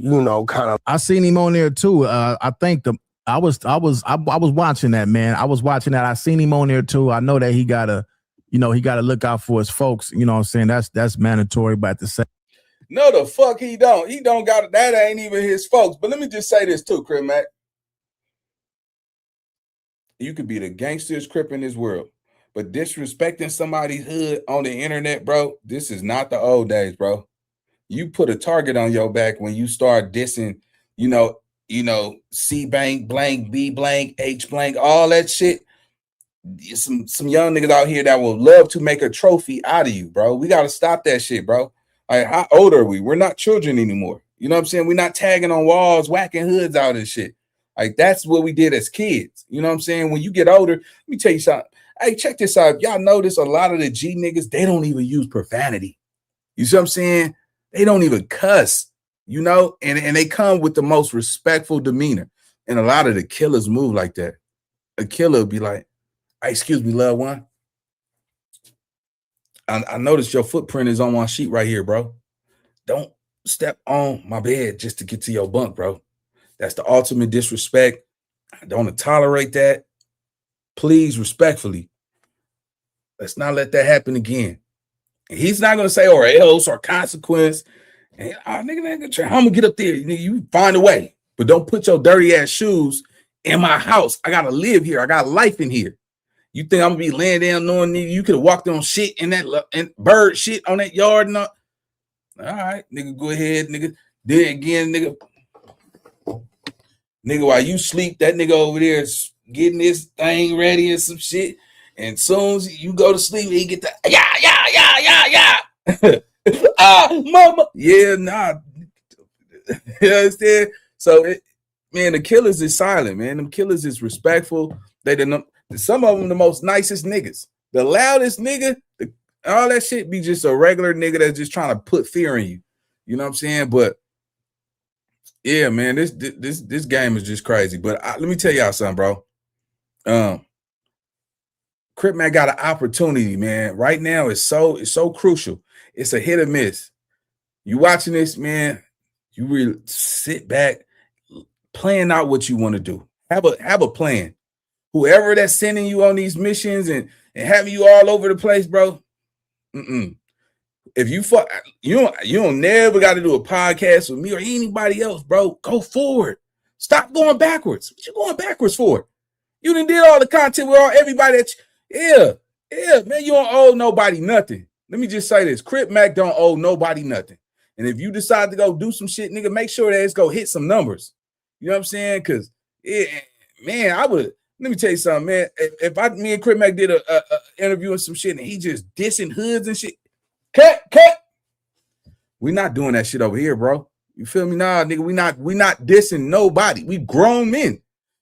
kind of. I seen him on there too. I think I was watching that, man. I was watching that. I seen him on there too. I know that he gotta look out for his folks. You know what I'm saying? That's mandatory, but at the same. No, the fuck he don't. He don't got it. That ain't even his folks. But let me just say this too, Crip Mac. You could be the gangster's Crip in this world, but disrespecting somebody's hood on the internet, bro, this is not the old days, bro. You put a target on your back when you start dissing, C blank, blank, B blank, H blank, all that shit. Some young niggas out here that will love to make a trophy out of you, bro. We got to stop that shit, bro. Like, how old are we? We're not children anymore. You know what I'm saying? We're not tagging on walls, whacking hoods out and shit. Like, that's what we did as kids. You know what I'm saying? When you get older, let me tell you something. Hey, check this out. Y'all notice a lot of the G niggas, they don't even use profanity. You see what I'm saying? They don't even cuss, and they come with the most respectful demeanor. And a lot of the killers move like that. A killer will be like, hey, excuse me, loved one. I noticed your footprint is on my sheet right here, bro. Don't step on my bed just to get to your bunk, bro. That's the ultimate disrespect. I don't tolerate that. Please, respectfully, let's not let that happen again. And he's not going to say, or else, or consequence. And, nigga, I'm going to get up there. You find a way. But don't put your dirty ass shoes in my house. I got to live here. I got life in here. You think I'm going to be laying down knowing you could have walked on shit in that and bird shit on that yard and all? All right, nigga, go ahead, nigga. Then again, nigga, while you sleep, that nigga over there is getting this thing ready and some shit. And soon as you go to sleep, he get the mama. Yeah, nah. You understand? So, the killers is silent, man. Them killers is respectful. Some of them the most nicest niggas. The loudest nigga, all that shit be just a regular nigga that's just trying to put fear in you. You know what I'm saying? But yeah, man, this game is just crazy. But let me tell y'all something, bro. Crip Mac got an opportunity, man. Right now, it's so crucial. It's a hit or miss. You watching this, man? You really sit back, plan out what you want to do. Have a plan. Whoever that's sending you on these missions and having you all over the place, bro. If you fuck, you don't never got to do a podcast with me or anybody else, bro. Go forward. Stop going backwards. What you going backwards for? You done did all the content with everybody yeah, man. You don't owe nobody nothing. Let me just say this: Crip Mac don't owe nobody nothing. And if you decide to go do some shit, nigga, make sure that it's go hit some numbers. You know what I'm saying? Because man, I would. Let me tell you something, man. If me and Crip Mac did a interview and some shit, and he just dissing hoods and shit, cut. We not doing that shit over here, bro. You feel me? Nah, nigga, we not dissing nobody. We grown men. You know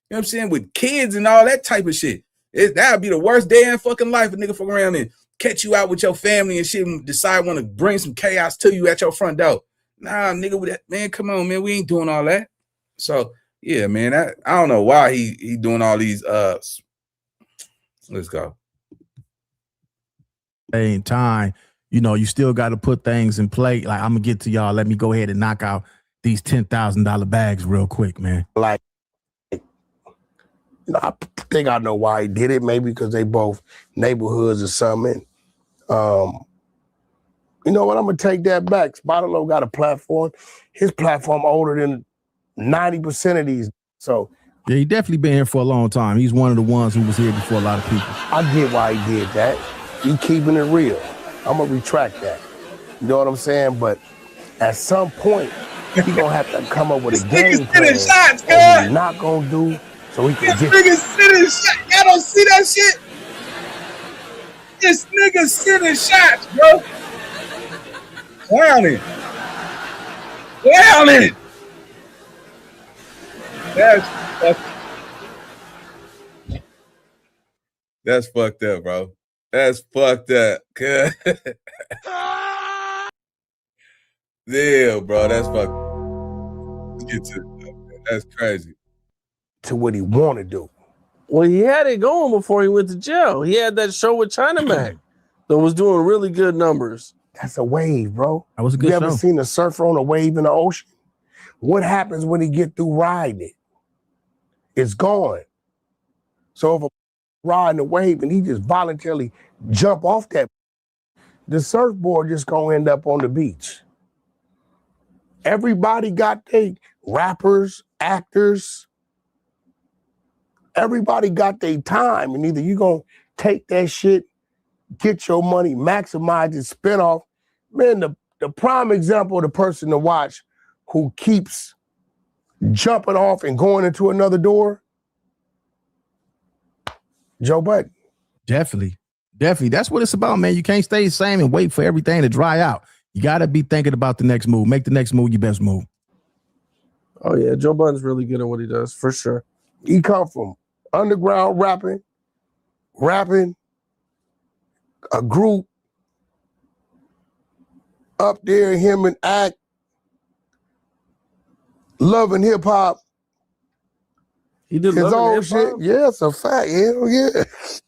what I'm saying? With kids and all that type of shit. That'd be the worst day in fucking life. A nigga fuck around and catch you out with your family and shit and decide want to bring some chaos to you at your front door. Nah, nigga, with that, man, come on, man. We ain't doing all that. So yeah, man, I don't know why he doing all these let's go. Same time, you still got to put things in play. Like, I'm gonna get to y'all. Let me go ahead and knock out these $10,000 bags real quick, man. Like, I think I know why he did it. Maybe because they both neighborhoods or something. You know what? I'm gonna take that back. Spotalo got a platform. His platform older than 90% of these. So yeah, he definitely been here for a long time. He's one of the ones who was here before a lot of people. I get why he did that. He keeping it real. I'm gonna retract that. You know what I'm saying? But at some point, he gonna have to come up with a game plan. Shots, what he's not gonna do, so he can get. Nigga sitting shots. Y'all don't see that shit. This nigga sitting shots, bro. Clowning. That's fucked up, bro. That's fucked up. Yeah, bro, that's fucked. Let's get to it. That's crazy. To what he want to do. Well, he had it going before he went to jail. He had that show with China Mac that was doing really good numbers. That's a wave, bro. That was a good You show. ever seen a surfer on a wave in the ocean? What happens when he get through riding it? It's gone. So if a riding a wave and he just voluntarily jump off that, the surfboard just gonna end up on the beach. Everybody got their rappers, actors. Everybody got their time, and either you gonna take that shit, get your money, maximize it, spin off. Man, the prime example of the person to watch who keeps jumping off and going into another door, Joe Budden. Definitely. That's what it's about, man. You can't stay the same and wait for everything to dry out. You got to be thinking about the next move. Make the next move your best move. Oh, yeah. Joe Budden's really good at what he does, for sure. He come from underground rapping, a group up there, him and Act, loving hip hop. He did his own hip-hop? shit. Yeah, it's a fact. Hell yeah.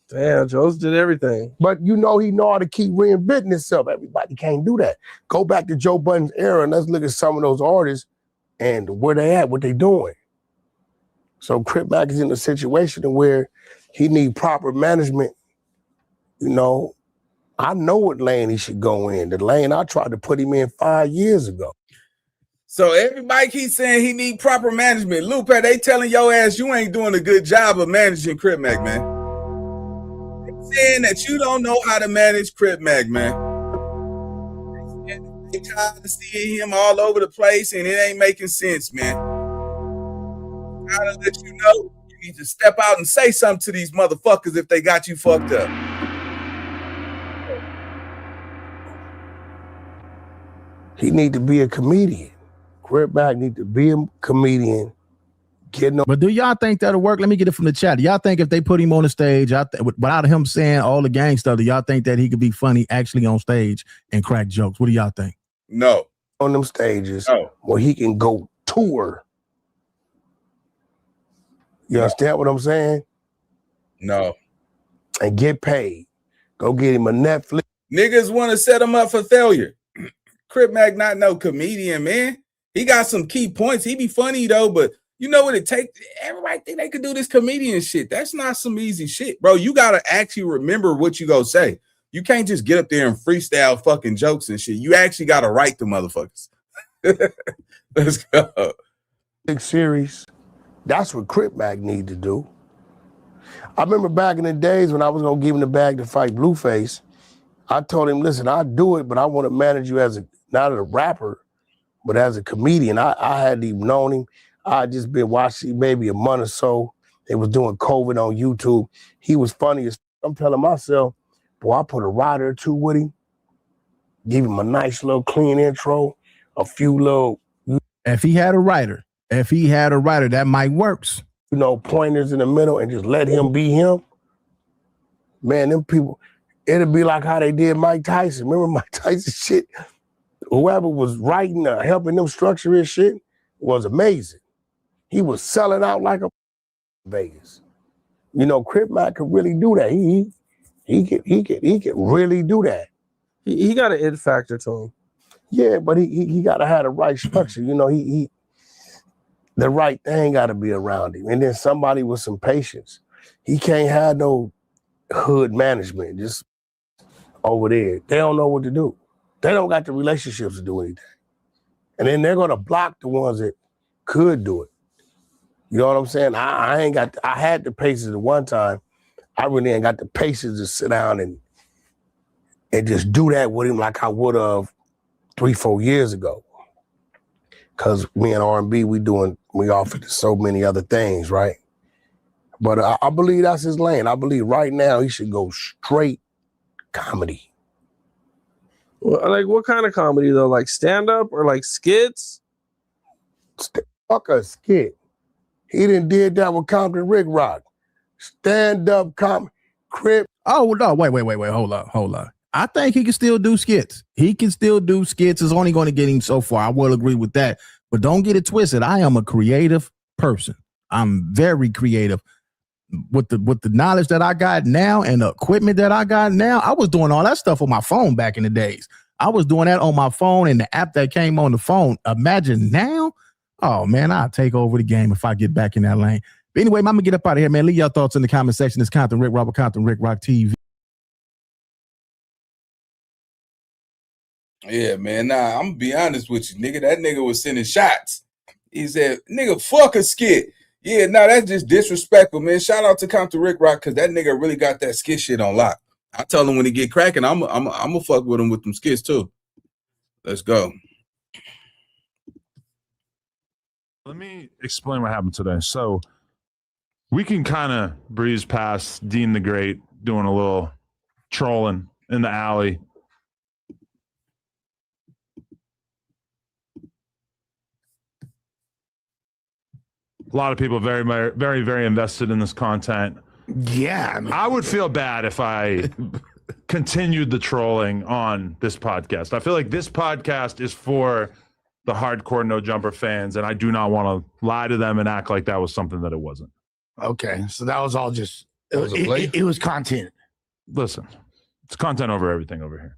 Damn, Joe's did everything. But he know how to keep reinventing himself. Everybody can't do that. Go back to Joe Budden's era and let's look at some of those artists and where they at, what they doing. So Crip Mac is in a situation where he need proper management. I know what lane he should go in. The lane I tried to put him in 5 years ago. So everybody keeps saying he need proper management. Lupe, they telling your ass you ain't doing a good job of managing Crip Mac, man. They saying that you don't know how to manage Crip Mac, man. They tired of seeing him all over the place and it ain't making sense, man. I gotta let you know, you need to step out and say something to these motherfuckers if they got you fucked up. He need to be a comedian. Crip Mac need to be a comedian. But do y'all think that'll work? Let me get it from the chat. Do y'all think if they put him on the stage, without him saying all the gang stuff, do y'all think that he could be funny actually on stage and crack jokes? What do y'all think? No. On them stages No. where he can go tour. You understand what I'm saying? No. And get paid. Go get him a Netflix. Niggas want to set him up for failure. Crip Mac not no comedian, man. He got some key points. He be funny though, but you know what it takes? Everybody think they could do this comedian shit. That's not some easy shit, bro. You gotta actually remember what you gonna say. You can't just get up there and freestyle fucking jokes and shit. You actually gotta write the motherfuckers. Let's go. Big series. That's what Crip Mac need to do. I remember back in the days when I was gonna give him the bag to fight Blueface. I told him, listen, I'll do it, but I want to manage you as not as a rapper, but as a comedian. I hadn't even known him. I had just been watching maybe a month or so. They was doing COVID on YouTube. He was funny as I'm telling myself, boy, I put a rider or two with him, give him a nice little clean intro, a few little. If he had a writer, that might works. Pointers in the middle and just let him be him. Man, them people, it'd be like how they did Mike Tyson. Remember Mike Tyson shit? Whoever was writing or helping them structure his shit was amazing. He was selling out like a Vegas. Crip Mac could really do that. He could really do that. He got an it factor to him. Yeah, but he gotta have the right structure. The right thing gotta be around him. And then somebody with some patience. He can't have no hood management just over there. They don't know what to do. They don't got the relationships to do anything. And then they're gonna block the ones that could do it. You know what I'm saying? I had the patience at one time. I really ain't got the patience to sit down and just do that with him like I would have 3-4 years ago. Cause me and R&B, we offered so many other things, right? But I believe that's his lane. I believe right now he should go straight comedy. Well, like what kind of comedy though? Like stand-up or like skits? Fuck a skit. He did that with Compton Rick Rock. Stand-up comedy. Crip. Oh, no, wait. Hold on. I think he can still do skits. It's only going to get him so far. I will agree with that. But don't get it twisted. I am a creative person. I'm very creative. With the knowledge that I got now and the equipment that I got now, I was doing all that stuff on my phone back in the days. I was doing that on my phone and the app that came on the phone. Imagine now. Oh, man, I'll take over the game if I get back in that lane. But anyway, I'm going to get up out of here, man. Leave your thoughts in the comment section. It's Compton Rick Rock TV. Yeah, man. Nah, I'm gonna be honest with you, nigga. That nigga was sending shots. He said, nigga, fuck a skit. Yeah, nah, that's just disrespectful, man. Shout out to Compton Rick Rock, because that nigga really got that skit shit on lock. I told him when he get cracking, I'm gonna fuck with him with them skits too. Let's go. Let me explain what happened today. So we can kind of breeze past Deen the Great doing a little trolling in the alley. A lot of people very, very, very invested in this content. Yeah. I mean, I would feel bad if I continued the trolling on this podcast. I feel like this podcast is for the hardcore No Jumper fans, and I do not want to lie to them and act like that was something that it wasn't. okay. So that was all just, it was content. Listen, it's content over everything over here.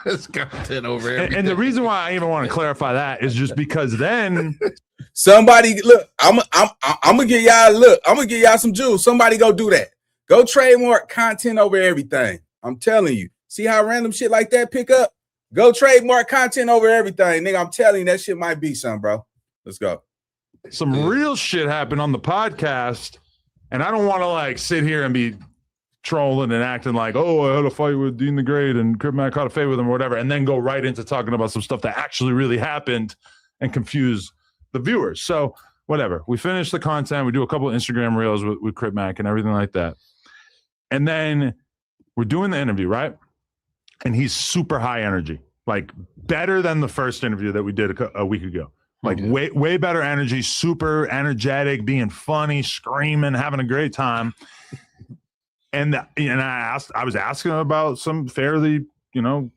It's content over everything. And the reason why I even want to clarify that is just because then somebody look, I'm gonna give y'all some juice. Somebody go do that. Go trademark content over everything. I'm telling you. See how random shit like that pick up? Go trademark content over everything, nigga. I'm telling you, that shit might be something, bro. Let's go. Some real shit happened on the podcast, and I don't want to like sit here and be trolling and acting like, oh, I had a fight with Deen the Great and Crip Mac caught a fade with him or whatever, and then go right into talking about some stuff that actually really happened and confuse the viewers. So whatever. We finish the content. We do a couple of Instagram reels with Crip Mac and everything like that. And then we're doing the interview, right? And he's super high energy, like better than the first interview that we did a week ago. Like way better energy, super energetic, being funny, screaming, having a great time. And I was asking him about some fairly,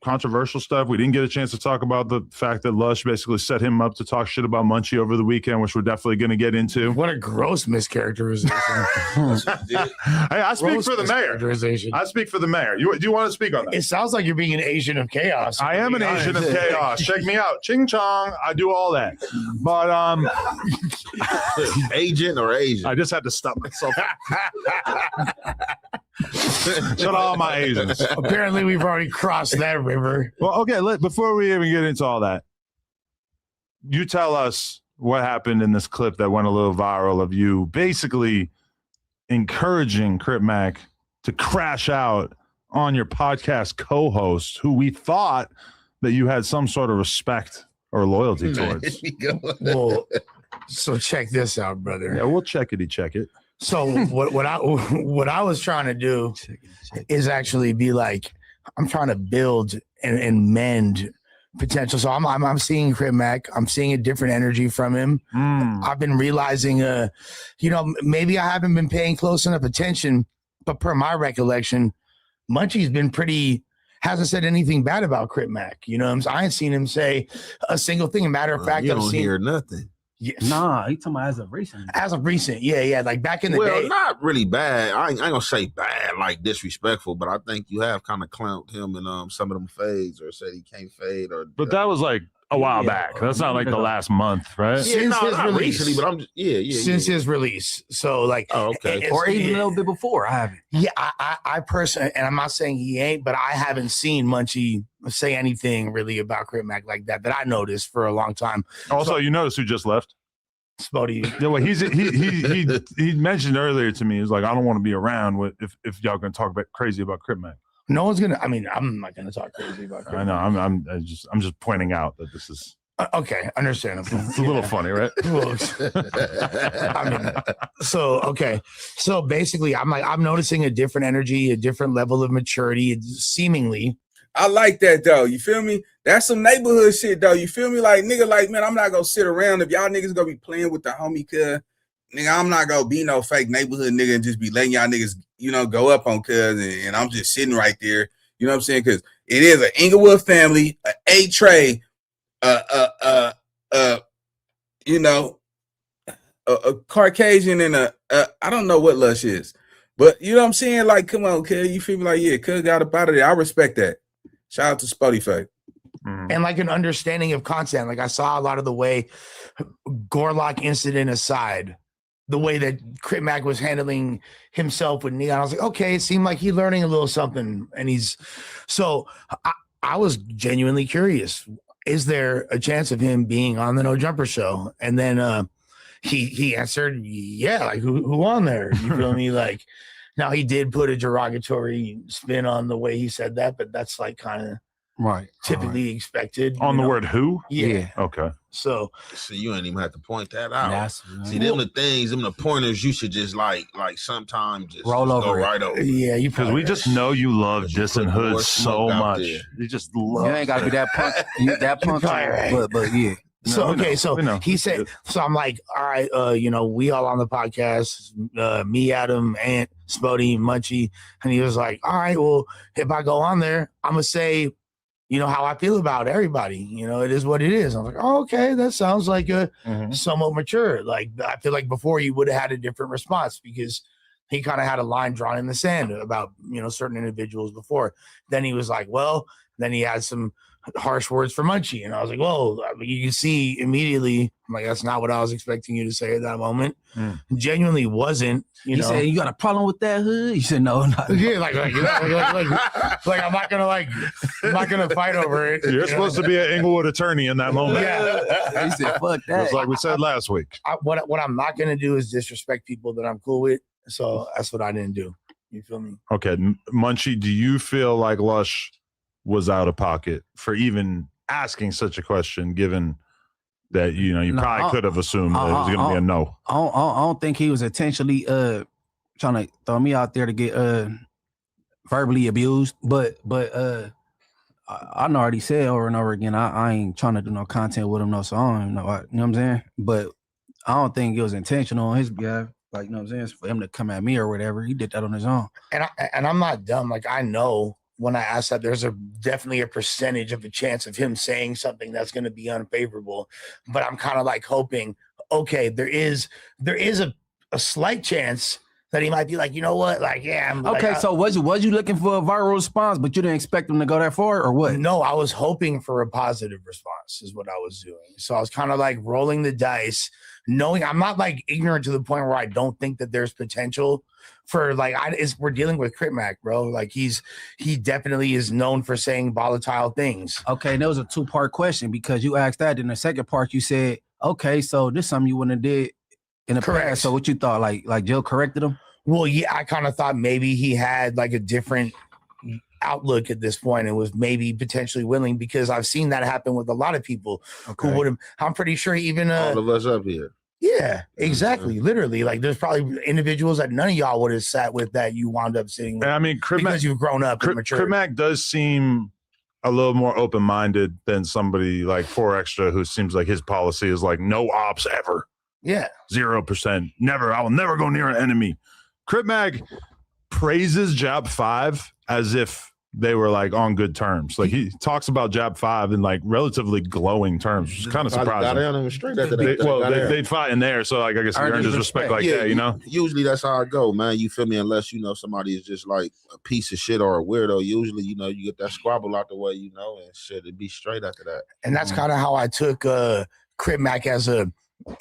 controversial stuff. We didn't get a chance to talk about the fact that Lush basically set him up to talk shit about Munchie over the weekend, which we're definitely going to get into. What a gross mischaracterization. I speak for the mayor. I speak for the mayor. Do you want to speak on that? It sounds like you're being an agent of chaos. I am an agent of chaos. Check me out. Ching chong. I do all that. But agent or Asian? I just had to stop myself. Shut all my agents. Apparently, we've already crossed that river. Well, okay. Before we even get into all that, you tell us what happened in this clip that went a little viral of you basically encouraging Crip Mac to crash out on your podcast co-host, who we thought that you had some sort of respect or loyalty towards. Well, so check this out, brother. Yeah, we'll check it. So what I was trying to do is actually be like, I'm trying to build and mend potential. So I'm seeing Crip Mac. I'm seeing a different energy from him. I've been realizing, maybe I haven't been paying close enough attention, but per my recollection, Munchie's been hasn't said anything bad about Crip Mac. You know what I'm saying? I ain't seen him say a single thing. A matter of fact, you don't hear nothing. Yeah. Nah, he talking about as of recent. Yeah. Like back in the day. Well, not really bad. I ain't gonna say bad, like disrespectful, but I think you have kind of clowned him in some of them fades or said he can't fade or. But that was like a while back. That's not like the last month, right? Yeah, Since his not release. recently, but I'm just, Since his release. So like, okay. Or even a little bit before. I haven't. Yeah, I personally, and I'm not saying he ain't, but I haven't seen Munchie say anything really about Crip Mac like that I noticed for a long time. Also, you notice who just left? Spody. Yeah, well, he mentioned earlier to me, he's like, I don't want to be around if y'all gonna talk crazy about Crip Mac. No one's gonna. I mean, I'm not gonna talk crazy about Crip Mac. I know. I'm just pointing out that this is okay. Understandable. It's a little funny, right? I mean, so basically, I'm noticing a different energy, a different level of maturity, seemingly. I like that though. You feel me? That's some neighborhood shit though. You feel me? Like nigga, like man, I'm not gonna sit around if y'all niggas gonna be playing with the homie cuz. Nigga, I'm not gonna be no fake neighborhood nigga and just be letting y'all niggas, go up on cuz and I'm just sitting right there. You know what I'm saying? Cause it is an Inglewood family, a Trey, a Caucasian and I don't know what Lush is. But you know what I'm saying? Like, come on, cuz you feel me? Like, yeah, cuz got up out of there. I respect that. Shout out to Spotify. And like an understanding of content. Like I saw a lot of the way Gorlock incident aside, the way that Crip Mac was handling himself with Neon. I was like, okay, it seemed like he's learning a little something. And I was genuinely curious. Is there a chance of him being on the No Jumper show? And then he answered, yeah, like who on there? You feel me? Like, now he did put a derogatory spin on the way he said that, but that's like kind of Right. typically expected. On the word who? Yeah. Okay. So you ain't even have to point that out. That's, See, them the things, them the pointers you should just like sometimes just roll just over go it. right over. Yeah, you Because we just know you love dissing put more Hood so smoke out much. there. You just love You ain't got to be that punk. That punk. Right. But yeah. So No, we okay, know. so We know. he said, so I'm like, all right, we all on the podcast, me, Adam, Ant, Spody, Munchie, and he was like, all right, well, if I go on there, I'm gonna say, how I feel about everybody. It is what it is. I'm like, oh, okay, that sounds like a somewhat mature. Like, I feel like before you would have had a different response because he kind of had a line drawn in the sand about certain individuals before. Then he was like, well, then he had some harsh words for Munchie, and I was like, whoa, you can see immediately, I'm like, that's not what I was expecting you to say at that moment. Genuinely wasn't. You said, you got a problem with that, Hood? You said, no, not. Yeah, like I'm not gonna fight over it. You're supposed to be an Inglewood attorney in that moment. Yeah. He said, fuck that. Just like we said last week. What I'm not gonna do is disrespect people that I'm cool with. So that's what I didn't do. You feel me? Okay, Munchie, do you feel like Lush was out of pocket for even asking such a question, given that you probably could have assumed that it was going to be a no? I don't think he was intentionally trying to throw me out there to get verbally abused, but I know already said over and over again, I ain't trying to do no content with him, no, so I don't even know, you know what I'm saying? But I don't think it was intentional on his behalf. Like, you know what I'm saying? For him to come at me or whatever, he did that on his own. And I'm not dumb. Like, I know when I asked that, there's definitely a percentage of a chance of him saying something that's going to be unfavorable. But I'm kind of like hoping, okay, there is a slight chance that he might be like, you know what? Like, yeah. Okay, so was you looking for a viral response, but you didn't expect him to go that far, or what? No, I was hoping for a positive response is what I was doing. So I was kind of like rolling the dice, knowing I'm not like ignorant to the point where I don't think that there's potential for like, we're dealing with Crip Mac, bro. Like he definitely is known for saying volatile things. Okay, and that was a 2-part question because you asked that. In the second part, you said, okay, so this is something you wouldn't have did in the past. So what you thought, like Jill corrected him? Well, yeah, I kind of thought maybe he had like a different outlook at this point and was maybe potentially willing, because I've seen that happen with a lot of people who would have, I'm pretty sure even all of us up here. Yeah, exactly. Literally, like there's probably individuals that none of y'all would have sat with that you wound up sitting with. And I mean, because you've grown up and matured. Crip Mac does seem a little more open-minded than somebody like 4Extra, who seems like his policy is like no ops ever. Yeah. 0%. Never. I will never go near an enemy. Crip Mac praises Jab 5 as if they were like on good terms. Like he talks about Jab 5 in like relatively glowing terms, which is kind of surprising. Got on him straight after that. They'd fight in there, so like I guess he earned his respect like that, you know. Usually that's how I go, man. You feel me? Unless somebody is just like a piece of shit or a weirdo. Usually, you get that squabble out the way, and shit. It'd be straight after that. And that's kind of how I took Crip Mac as a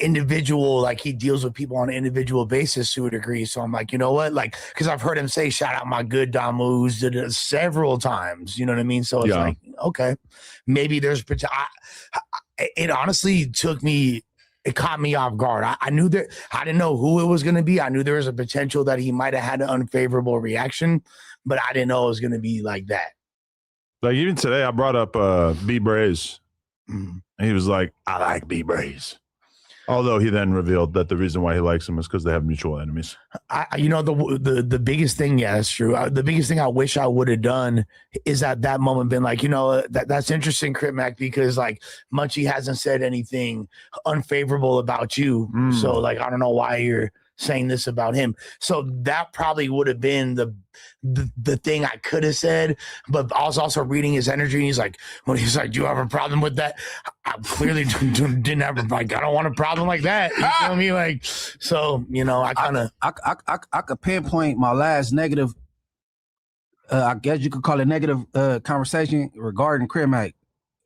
individual. Like he deals with people on an individual basis to a degree. So I'm like, you know what? Like, because I've heard him say, shout out my good Damus several times. You know what I mean? So it's like, okay, maybe there's it honestly it caught me off guard. I knew that I didn't know who it was going to be. I knew there was a potential that he might have had an unfavorable reaction, but I didn't know it was going to be like that. Like even today, I brought up B Braze, and he was like, I like B Braze. Although he then revealed that the reason why he likes him is because they have mutual enemies. The biggest thing, yeah, that's true. The biggest thing I wish I would have done is at that moment been like, that's interesting, Crip Mac, because like Munchie hasn't said anything unfavorable about you. So like, I don't know why you're saying this about him. So that probably would have been the thing I could have said, but I was also reading his energy, and he's like, when he's like, do you have a problem with that? I clearly didn't have I don't want a problem like that. You feel me? Like, so, I kind of, I could pinpoint my last negative, I guess you could call it negative conversation regarding Crip Mac.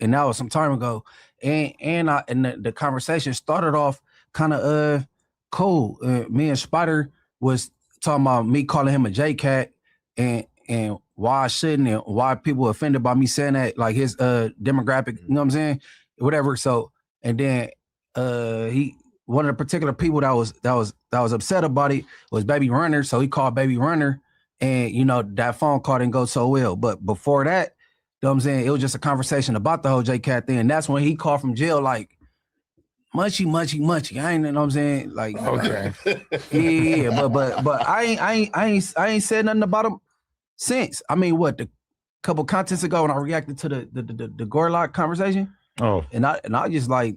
And that was some time ago. And the conversation started off kind of, cool. Me and Spider was talking about me calling him a J-Cat, and why I shouldn't and why people offended by me saying that, like his demographic, you know what I'm saying? Whatever. So, and then one of the particular people that was upset about it was Baby Runner. So he called Baby Runner, and you know, that phone call didn't go so well. But before that, you know what I'm saying, it was just a conversation about the whole J Cat thing. And that's when he called from jail like munchy. I ain't, you know what I'm saying? Like, Okay. yeah, but I ain't said nothing about him since. I mean, what, the couple contents ago when I reacted to the Gorlock conversation? Oh. And I just like,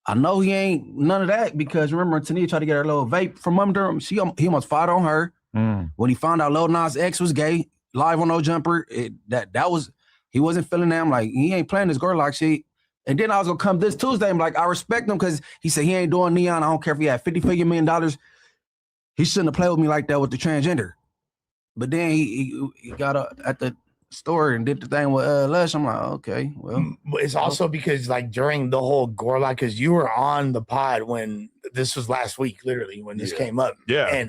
I know he ain't none of that, because remember Tania tried to get her little vape from under him. He almost fought on her. When he found out Lil Nas X was gay, live on No Jumper, that was, he wasn't feeling that. I'm like, he ain't playing this Gorlock shit. And then I was gonna come this Tuesday. I'm like, I respect him because he said he ain't doing Neon. I don't care if he had $50 million. He shouldn't have played with me like that with the transgender. But then he got at the store and did the thing with Lush. I'm like, okay, well. It's also because like during the whole Gorlock, because you were on the pod when this was last week, literally when this came up. Yeah.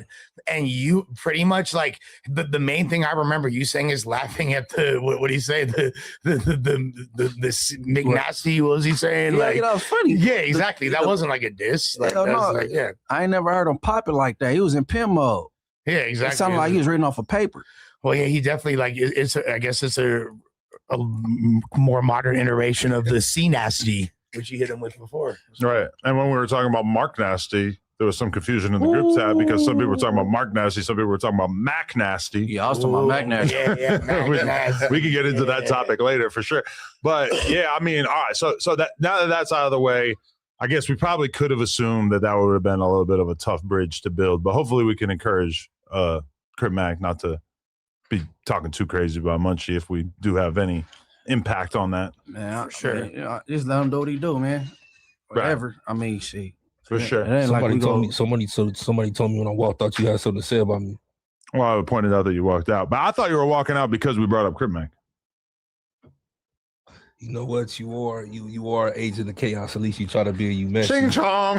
And you pretty much like the main thing I remember you saying is laughing at the what do you say, the McNasty, what was he saying? Yeah, like, that was funny. Yeah, exactly. That wasn't like a diss. Like, Hell no. like, yeah. I ain't never heard him pop it like that. He was in pin mode. Yeah, exactly. It sounded like he was reading off a paper. Well, yeah, he definitely like I guess it's a more modern iteration of the C Nasty, which you hit him with before. Right. And when we were talking about Mark Nasty, there was some confusion in the group chat because some people were talking about Mark Nasty, some people were talking about Mac Nasty. Yeah, I was talking about Mac Nasty. Yeah, Mac Nasty. We can get into that topic later for sure. But yeah, I mean, all right. So that now that that's out of the way, I guess we probably could have assumed that would have been a little bit of a tough bridge to build. But hopefully we can encourage Crip Mac not to be talking too crazy about Munchie if we do have any impact on that. Man, for sure. You know, just let him do what he do, man. Whatever. Right. I mean, shit. For sure. Somebody told me when I walked out you had something to say about me. Well, I pointed out that you walked out, but I thought you were walking out because we brought up Crip Mac. You know what? You are agent of chaos. At least you try to be. You messy. Ching chong.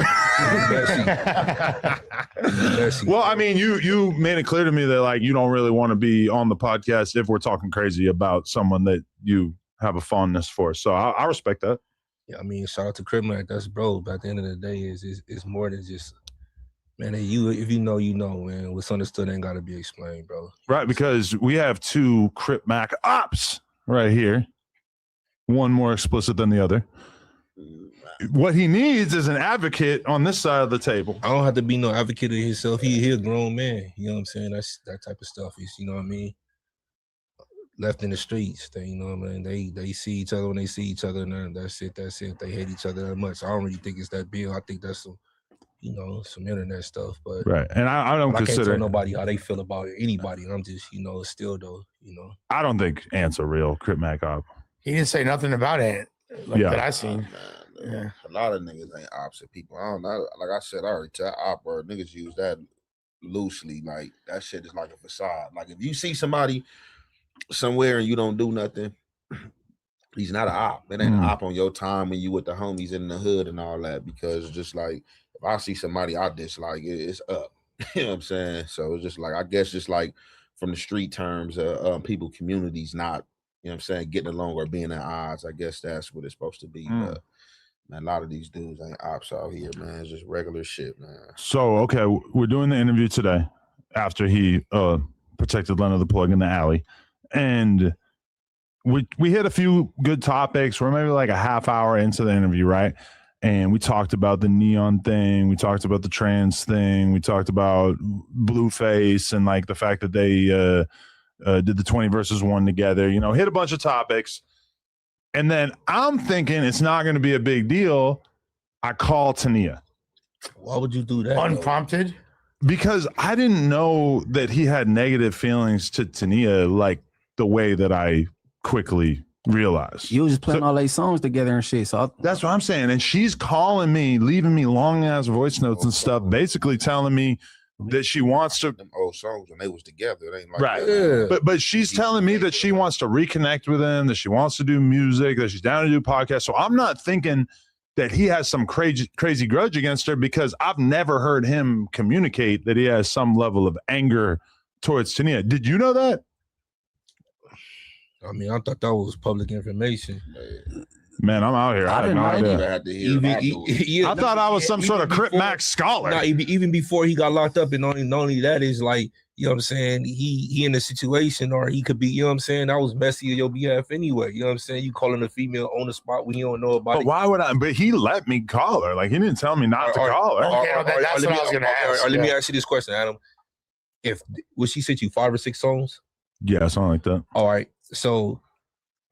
Messy. Well, I mean, you made it clear to me that like you don't really want to be on the podcast if we're talking crazy about someone that you have a fondness for. So I respect that. Yeah, I mean, shout out to Crip Mac. That's bro. But at the end of the day, it's more than just, man. If you know, you know, man. What's understood ain't got to be explained, bro. Right, because we have two Crip Mac ops right here. One more explicit than the other. What he needs is an advocate on this side of the table. I don't have to be no advocate of himself. He a grown man. You know what I'm saying? That's that type of stuff. Is, you know what I mean? Left in the streets, you know what I mean? They see each other when they see each other, and that's it. They hate each other that much. I don't really think it's that big. I think that's some, you know, some internet stuff. But right, and I don't consider, I can't tell nobody how they feel about anybody. I'm just, you know, still though, you know. I don't think Ant's a real Crip Mac op. He didn't say nothing about it. Like that I seen. Yeah, a lot of niggas ain't opposite people. I don't know. Like I said, I already tell op word niggas use that loosely. Like that shit is like a facade. Like if you see somebody somewhere and you don't do nothing, he's not an op. It ain't an op on your time when you with the homies in the hood and all that. Because just like if I see somebody I dislike, it's up. You know what I'm saying? So it's just like I guess just like from the street terms, people communities not, you know what I'm saying, getting along or being at odds. I guess that's what it's supposed to be. But man, a lot of these dudes ain't ops out here, man. It's just regular shit, man. So, okay, we're doing the interview today after he protected Lena The Plug in the alley. And we hit a few good topics. We're maybe like a half hour into the interview, right? And we talked about the neon thing. We talked about the trans thing. We talked about Blueface and like the fact that they did the 20 versus 1 together, you know, hit a bunch of topics. And then I'm thinking it's not going to be a big deal. I call Tania. Why would you do that? Unprompted? Because I didn't know that he had negative feelings to Tania like the way that I quickly realized. You was just playing all these songs together and shit. So that's what I'm saying. And she's calling me, leaving me long ass voice notes and stuff, basically telling me that she wants to them old songs when they was together. It ain't like right. that. Yeah. But she's telling me that she wants to reconnect with him, that she wants to do music, that she's down to do podcasts. So I'm not thinking that he has some crazy grudge against her because I've never heard him communicate that he has some level of anger towards Tania. Did you know that? I mean, I thought that was public information. Man, I'm out here. I had no idea. Had to hear I thought I was some sort of Crip Mac scholar. No, even before he got locked up, and not only that is like, you know what I'm saying, he in a situation, or he could be, you know what I'm saying, that was messy on your behalf anyway. You know what I'm saying? You calling a female on the spot when you don't know about it. But why would I? But he let me call her. Like, he didn't tell me not to call her. That's what I was gonna ask. Let me ask you this question, Adam. Would she sent you 5 or 6 songs? Yeah, something like that. All right. So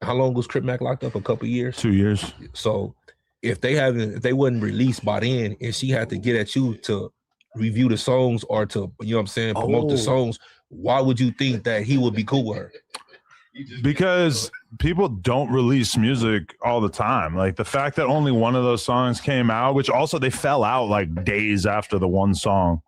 how long was Crip Mac locked up? A couple years? 2 years. So if they wasn't released by then, and she had to get at you to review the songs or to, you know what I'm saying, promote the songs, why would you think that he would be cool with her? Because people don't release music all the time. Like, the fact that only one of those songs came out, which also they fell out like days after the one song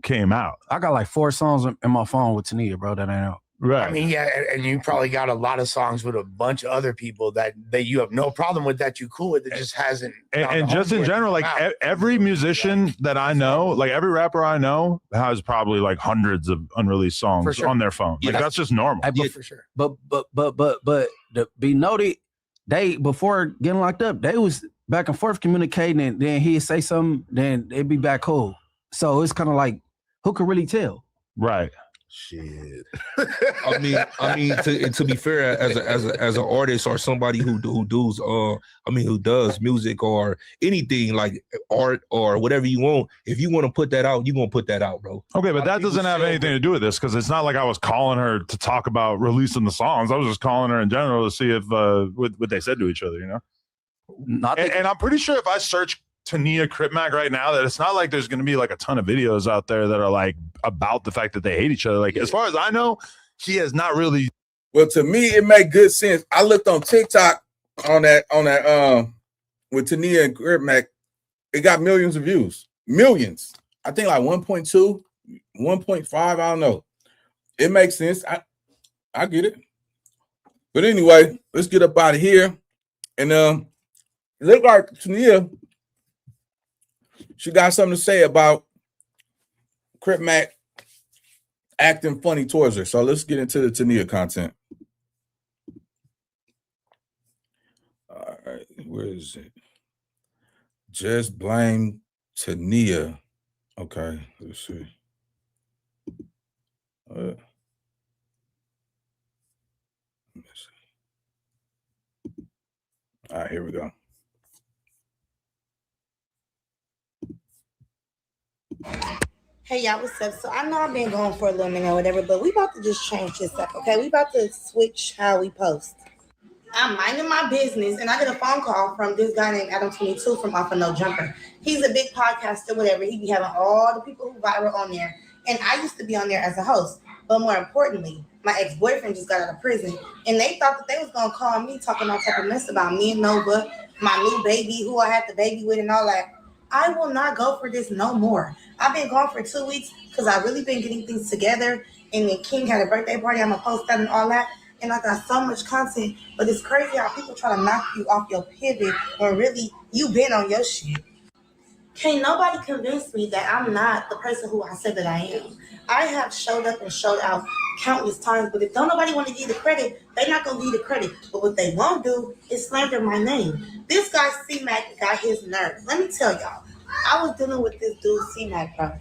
came out. I got like 4 songs in my phone with Tania, bro, that ain't out. Right. I mean, yeah, and you probably got a lot of songs with a bunch of other people that you have no problem with, that you cool with. It just hasn't. And just in general, like every musician that I know, like every rapper I know, has probably like hundreds of unreleased songs on their phone. Like, that's just normal. For sure. But to be noted, they, before getting locked up, they was back and forth communicating, and then he'd say something, then they'd be back cool. So it's kind of like, who could really tell? Right. Shit. I mean, to be fair, as an artist or somebody who does music or anything like art or whatever you want, if you want to put that out, you're gonna put that out, bro. Okay, but that doesn't have anything to do with this, because it's not like I was calling her to talk about releasing the songs. I was just calling her in general to see if what they said to each other, you know. And I'm pretty sure if I search Tania Crip Mac right now, that it's not like there's going to be like a ton of videos out there that are like about the fact that they hate each other. Like, as far as I know, he has not really. Well, to me, it made good sense. I looked on TikTok on that with Tania and Crip Mac. It got millions of views. Millions. I think like 1.2, 1.5. I don't know. It makes sense. I get it. But anyway, let's get up out of here. And it looked like Tania, she got something to say about Crip Mac acting funny towards her. So let's get into the Tania content. All right, where is it? Just blame Tania. Okay, let's see. Let me see. All right, here we go. Hey y'all, what's up? So I know I've been going for a little minute or whatever, but we about to just change this up, okay? We about to switch how we post. I'm minding my business, and I get a phone call from this guy named Adam22 from Off of No Jumper. He's a big podcaster, whatever. He be having all the people who viral on there, and I used to be on there as a host. But more importantly, my ex-boyfriend just got out of prison, and they thought that they was gonna call me talking all type of mess about me and Nova, my new baby, who I had the baby with, and all that. I will not go for this no more. I've been gone for 2 weeks because I've really been getting things together. And then King had a birthday party. I'm going to post that and all that. And I got so much content. But it's crazy how people try to knock you off your pivot when really you been on your shit. Can't nobody convince me that I'm not the person who I said that I am. I have showed up and showed out countless times, but if don't nobody want to give you the credit, they're not going to give you the credit. But what they won't do is slander my name. This guy, C-Mac, got his nerve. Let me tell y'all, I was dealing with this dude, C-Mac, bro.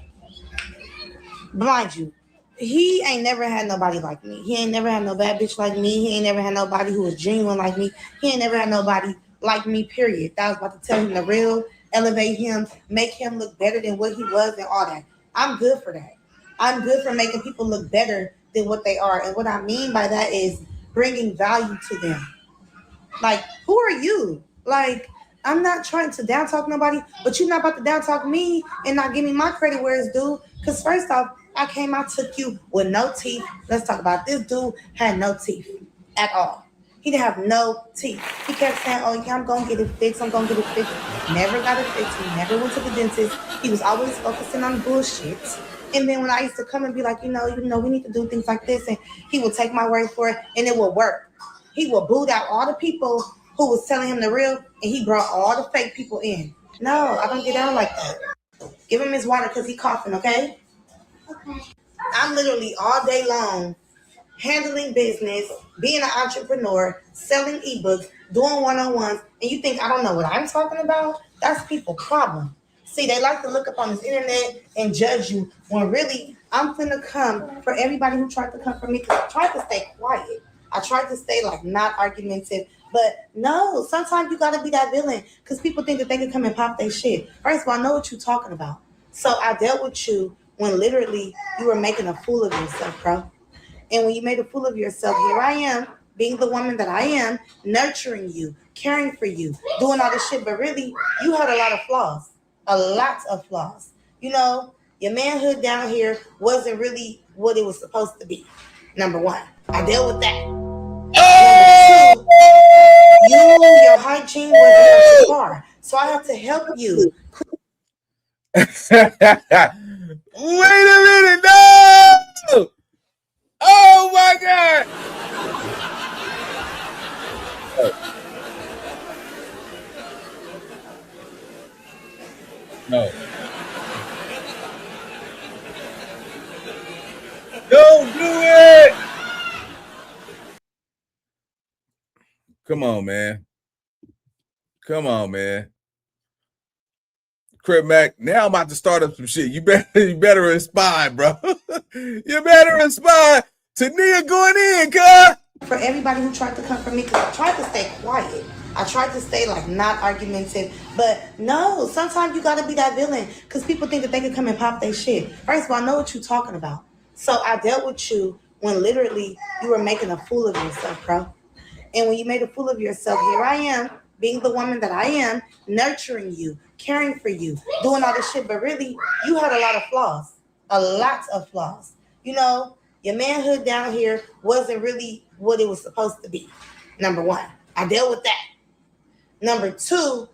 Blind you. He ain't never had nobody like me. He ain't never had no bad bitch like me. He ain't never had nobody who was genuine like me. He ain't never had nobody like me, period. That was about to tell him the real, elevate him, make him look better than what he was and all that. I'm good for that. I'm good for making people look better than what they are. And what I mean by that is bringing value to them. Like, who are you? Like, I'm not trying to down talk nobody, but you're not about to down talk me and not give me my credit where it's due. Because first off, I took you with no teeth. Let's talk about it. This dude had no teeth at all. He didn't have no teeth. He kept saying, oh, yeah, I'm going to get it fixed. I'm going to get it fixed. Never got it fixed. He never went to the dentist. He was always focusing on bullshit. And then when I used to come and be like, you know, we need to do things like this, and he would take my word for it, and it would work. He would boot out all the people who was telling him the real, and he brought all the fake people in. No, I don't get down like that. Give him his water because he's coughing, okay? Okay. I'm literally all day long handling business, being an entrepreneur, selling ebooks, doing one-on-ones, and you think I don't know what I'm talking about? That's people's problem. See, they like to look up on this internet and judge you when really I'm finna come for everybody who tried to come for me because I tried to stay quiet. I tried to stay like not argumentative, but no, sometimes you gotta be that villain because people think that they can come and pop their shit. First of all, I know what you're talking about. So I dealt with you when literally you were making a fool of yourself, bro. And when you made a fool of yourself, here I am, being the woman that I am, nurturing you, caring for you, doing all this shit. But really, you had a lot of flaws. A lot of flaws. You know, your manhood down here wasn't really what it was supposed to be. Number one, I dealt with that. Number two, your hygiene wasn't up to par. So I had to help you. Wait a minute, no! Oh my God! No. Don't do it! Come on, man. Come on, man. Crip Mac, now I'm about to start up some shit. You better respond, bro. You better respond. Tania going in, cuz. For everybody who tried to come for me, because I tried to stay quiet. I tried to stay like not argumentative, but no, sometimes you gotta be that villain because people think that they can come and pop their shit. First of all, I know what you're talking about. So I dealt with you when literally you were making a fool of yourself, bro. And when you made a fool of yourself, here I am, being the woman that I am, nurturing you, caring for you, doing all this shit. But really, you had a lot of flaws. A lot of flaws. You know, your manhood down here wasn't really what it was supposed to be. Number one, I dealt with that. Number two,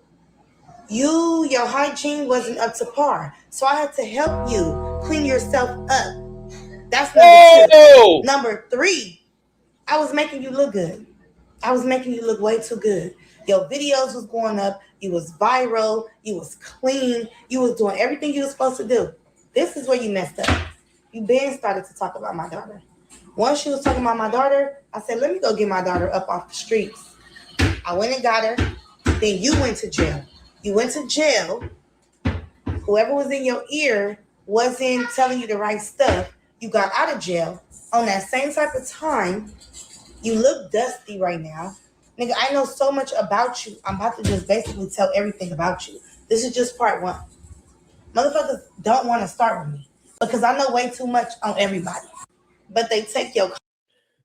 your hygiene wasn't up to par. So I had to help you clean yourself up. That's number two. Number three, I was making you look good. I was making you look way too good. Your videos was going up. You was viral. You was clean. You was doing everything you was supposed to do. This is where you messed up. You been started to talk about my daughter. Once you was talking about my daughter, I said, let me go get my daughter up off the streets. I went and got her. Then you went to jail. You went to jail. Whoever was in your ear wasn't telling you the right stuff. You got out of jail on that same type of time. You look dusty right now. Nigga, I know so much about you. I'm about to just basically tell everything about you. This is just part one. Motherfuckers don't want to start with me because I know way too much on everybody. But they take your...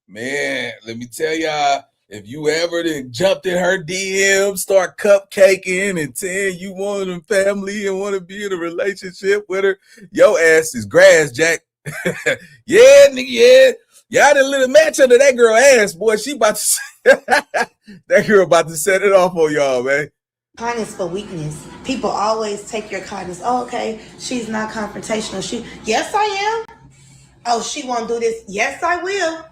Man, let me tell y'all, if you ever then jumped in her DM, start cupcaking and saying you want a family and want to be in a relationship with her, your ass is grass, Jack. Yeah, nigga, yeah. Y'all did a little match under that girl ass, boy. She about to that girl about to set it off on y'all, man. Kindness for weakness. People always take your kindness. Oh, okay, she's not confrontational. Yes, I am. Oh, she won't do this. Yes, I will.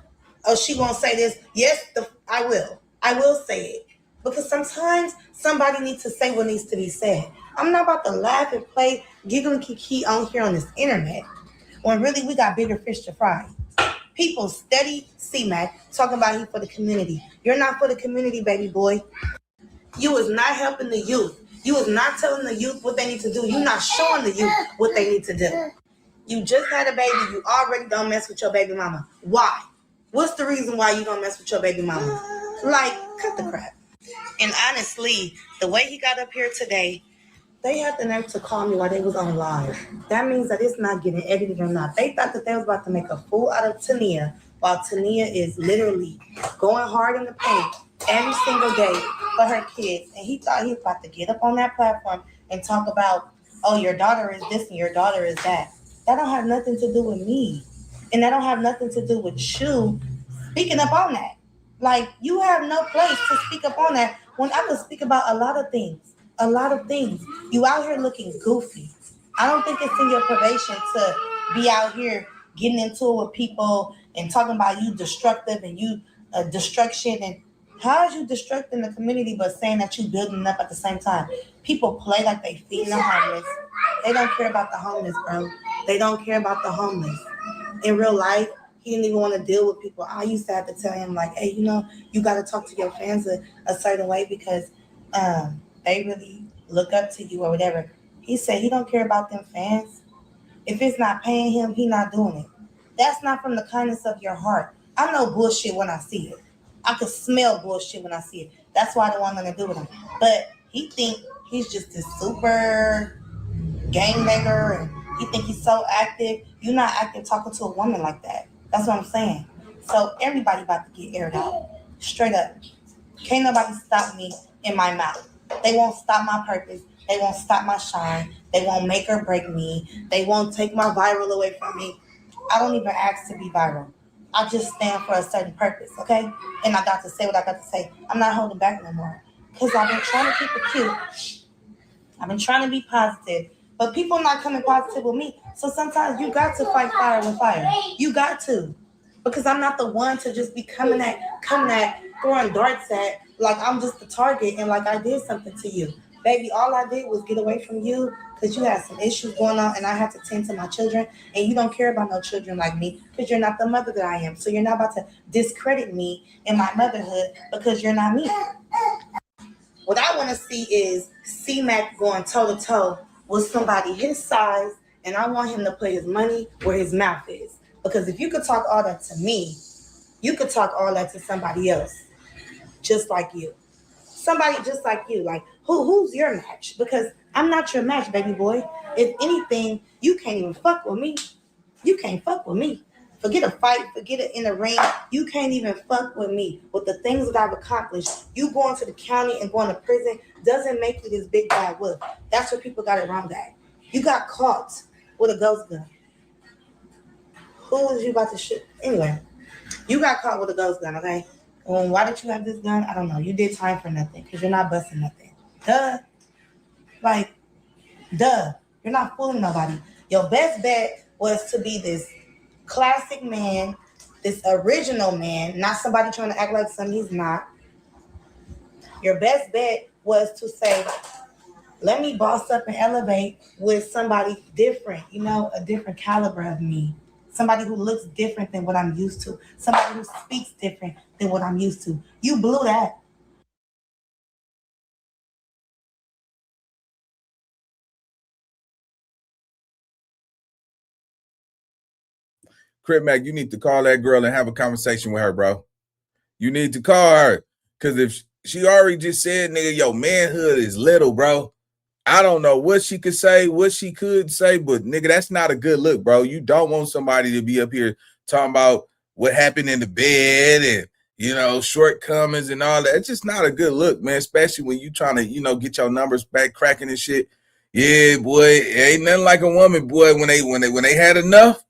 Oh, she won't say this. Yes, I will. I will say it. Because sometimes somebody needs to say what needs to be said. I'm not about to laugh and play giggle and kiki on here on this internet when really we got bigger fish to fry. People steady C-Mac talking about he for the community. You're not for the community, baby boy. You was not helping the youth. You was not telling the youth what they need to do. You not showing the youth what they need to do. You just had a baby. You already don't mess with your baby mama. Why? What's the reason why you don't mess with your baby mama? Like, cut the crap. And honestly, the way he got up here today, they had the nerve to call me while they was on live. That means that it's not getting edited or not. They thought that they was about to make a fool out of Tania, while Tania is literally going hard in the paint every single day for her kids. And he thought he was about to get up on that platform and talk about, oh, your daughter is this and your daughter is that. That don't have nothing to do with me. And that don't have nothing to do with you speaking up on that. Like, you have no place to speak up on that when I could speak about a lot of things. A lot of things. You out here looking goofy. I don't think it's in your probation to be out here getting into it with people and talking about you destructive and you destruction. And how is you destructing the community but saying that you building up at the same time? People play like they feeding the homeless. They don't care about the homeless, bro. They don't care about the homeless. In real life, He didn't even want to deal with people. I used to have to tell him, like, hey, you know, you got to talk to your fans a certain way because they really look up to you or whatever. He said he don't care about them fans. If it's not paying him, he not doing it. That's not from the kindness of your heart. I know bullshit when I see it. I can smell bullshit when I see it. That's why I don't want nothing to do with him. But he think he's just this super game maker and he think he's so active. You're not active talking to a woman like that. That's what I'm saying. So everybody about to get aired out. Straight up. Can't nobody stop me in my mouth. They won't stop my purpose. They won't stop my shine. They won't make or break me. They won't take my viral away from me. I don't even ask to be viral. I just stand for a certain purpose, okay? And I got to say what I got to say. I'm not holding back no more. Because I've been trying to keep it cute. I've been trying to be positive. But people not coming positive with me. So sometimes you got to fight fire with fire. You got to. Because I'm not the one to just be coming at, throwing darts at, like I'm just the target and like I did something to you. Baby, all I did was get away from you because you had some issues going on and I had to tend to my children and you don't care about no children like me because you're not the mother that I am. So you're not about to discredit me in my motherhood because you're not me. What I want to see is C-Mac going toe-to-toe with somebody his size, and I want him to put his money where his mouth is. Because if you could talk all that to me, you could talk all that to somebody else, just like you. Somebody just like you. Like, who's your match? Because I'm not your match, baby boy. If anything, you can't even fuck with me. You can't fuck with me. Forget a fight, forget it in a ring. You can't even fuck with me. With the things that I've accomplished, you going to the county and going to prison doesn't make you this big bad wolf. That's where people got it wrong at. You got caught with a ghost gun. Who was you about to shoot? Anyway, you got caught with a ghost gun, okay? Well, why did you have this gun? I don't know. You did time for nothing because you're not busting nothing. Duh. Like, duh. You're not fooling nobody. Your best bet was to be this classic man, this original man, not somebody trying to act like something he's not. Your best bet was to say, let me boss up and elevate with somebody different, you know, a different caliber of me. Somebody who looks different than what I'm used to. Somebody who speaks different than what I'm used to. You blew that. Crip Mac, you need to call that girl and have a conversation with her, bro. You need to call her. Because if she already just said, nigga, your manhood is little, bro. I don't know what she could say, what she could say, but nigga, that's not a good look, bro. You don't want somebody to be up here talking about what happened in the bed and, you know, shortcomings and all that. It's just not a good look, man, especially when you trying to, you know, get your numbers back cracking and shit. Yeah, boy, it ain't nothing like a woman, boy, when they had enough.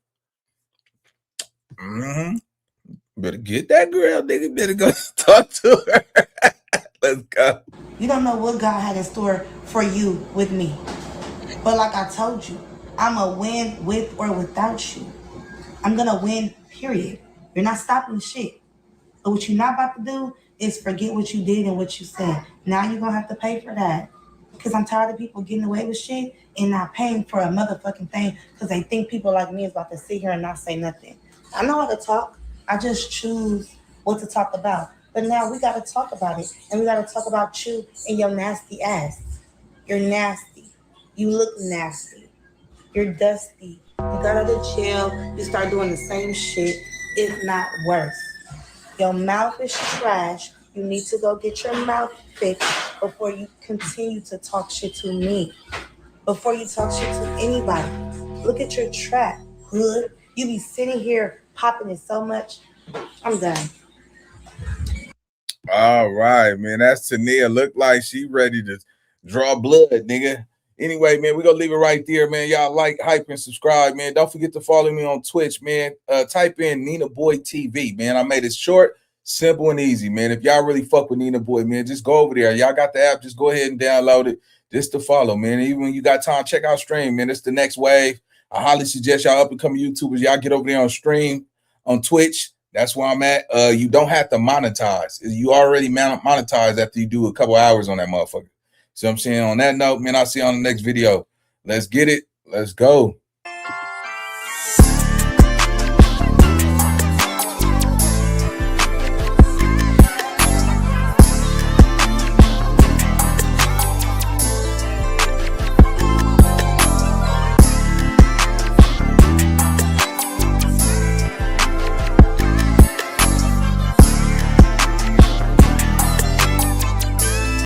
Better get that girl, nigga. Better go talk to her. Let's go. You don't know what God had in store for you with me. But like I told you, I'm a win with or without you. I'm going to win, period. You're not stopping shit. But what you're not about to do is forget what you did and what you said. Now you're going to have to pay for that. Because I'm tired of people getting away with shit and not paying for a motherfucking thing because they think people like me is about to sit here and not say nothing. I know how to talk. I just choose what to talk about. But now we got to talk about it. And we got to talk about you and your nasty ass. You're nasty. You look nasty. You're dusty. You got out of jail. You start doing the same shit, if not worse. Your mouth is trash. You need to go get your mouth fixed before you continue to talk shit to me. Before you talk shit to anybody. Look at your trap, hood. You be sitting here popping it so much. I'm done. All right, man. That's Tania. Look like she ready to draw blood, nigga. Anyway, man, we're going to leave it right there, man. Y'all like, hype, and subscribe, man. Don't forget to follow me on Twitch, man. Type in Nina Boy TV, man. I made it short, simple, and easy, man. If y'all really fuck with Nina Boy, man, just go over there. Y'all got the app. Just go ahead and download it just to follow, man. Even when you got time, check out Stream, man. It's the next wave. I highly suggest y'all up-and-coming YouTubers, y'all get over there on Stream, on Twitch. That's where I'm at. You don't have to monetize. You already monetize after you do a couple hours on that motherfucker. See what I'm saying? On that note, man, I'll see you on the next video. Let's get it. Let's go.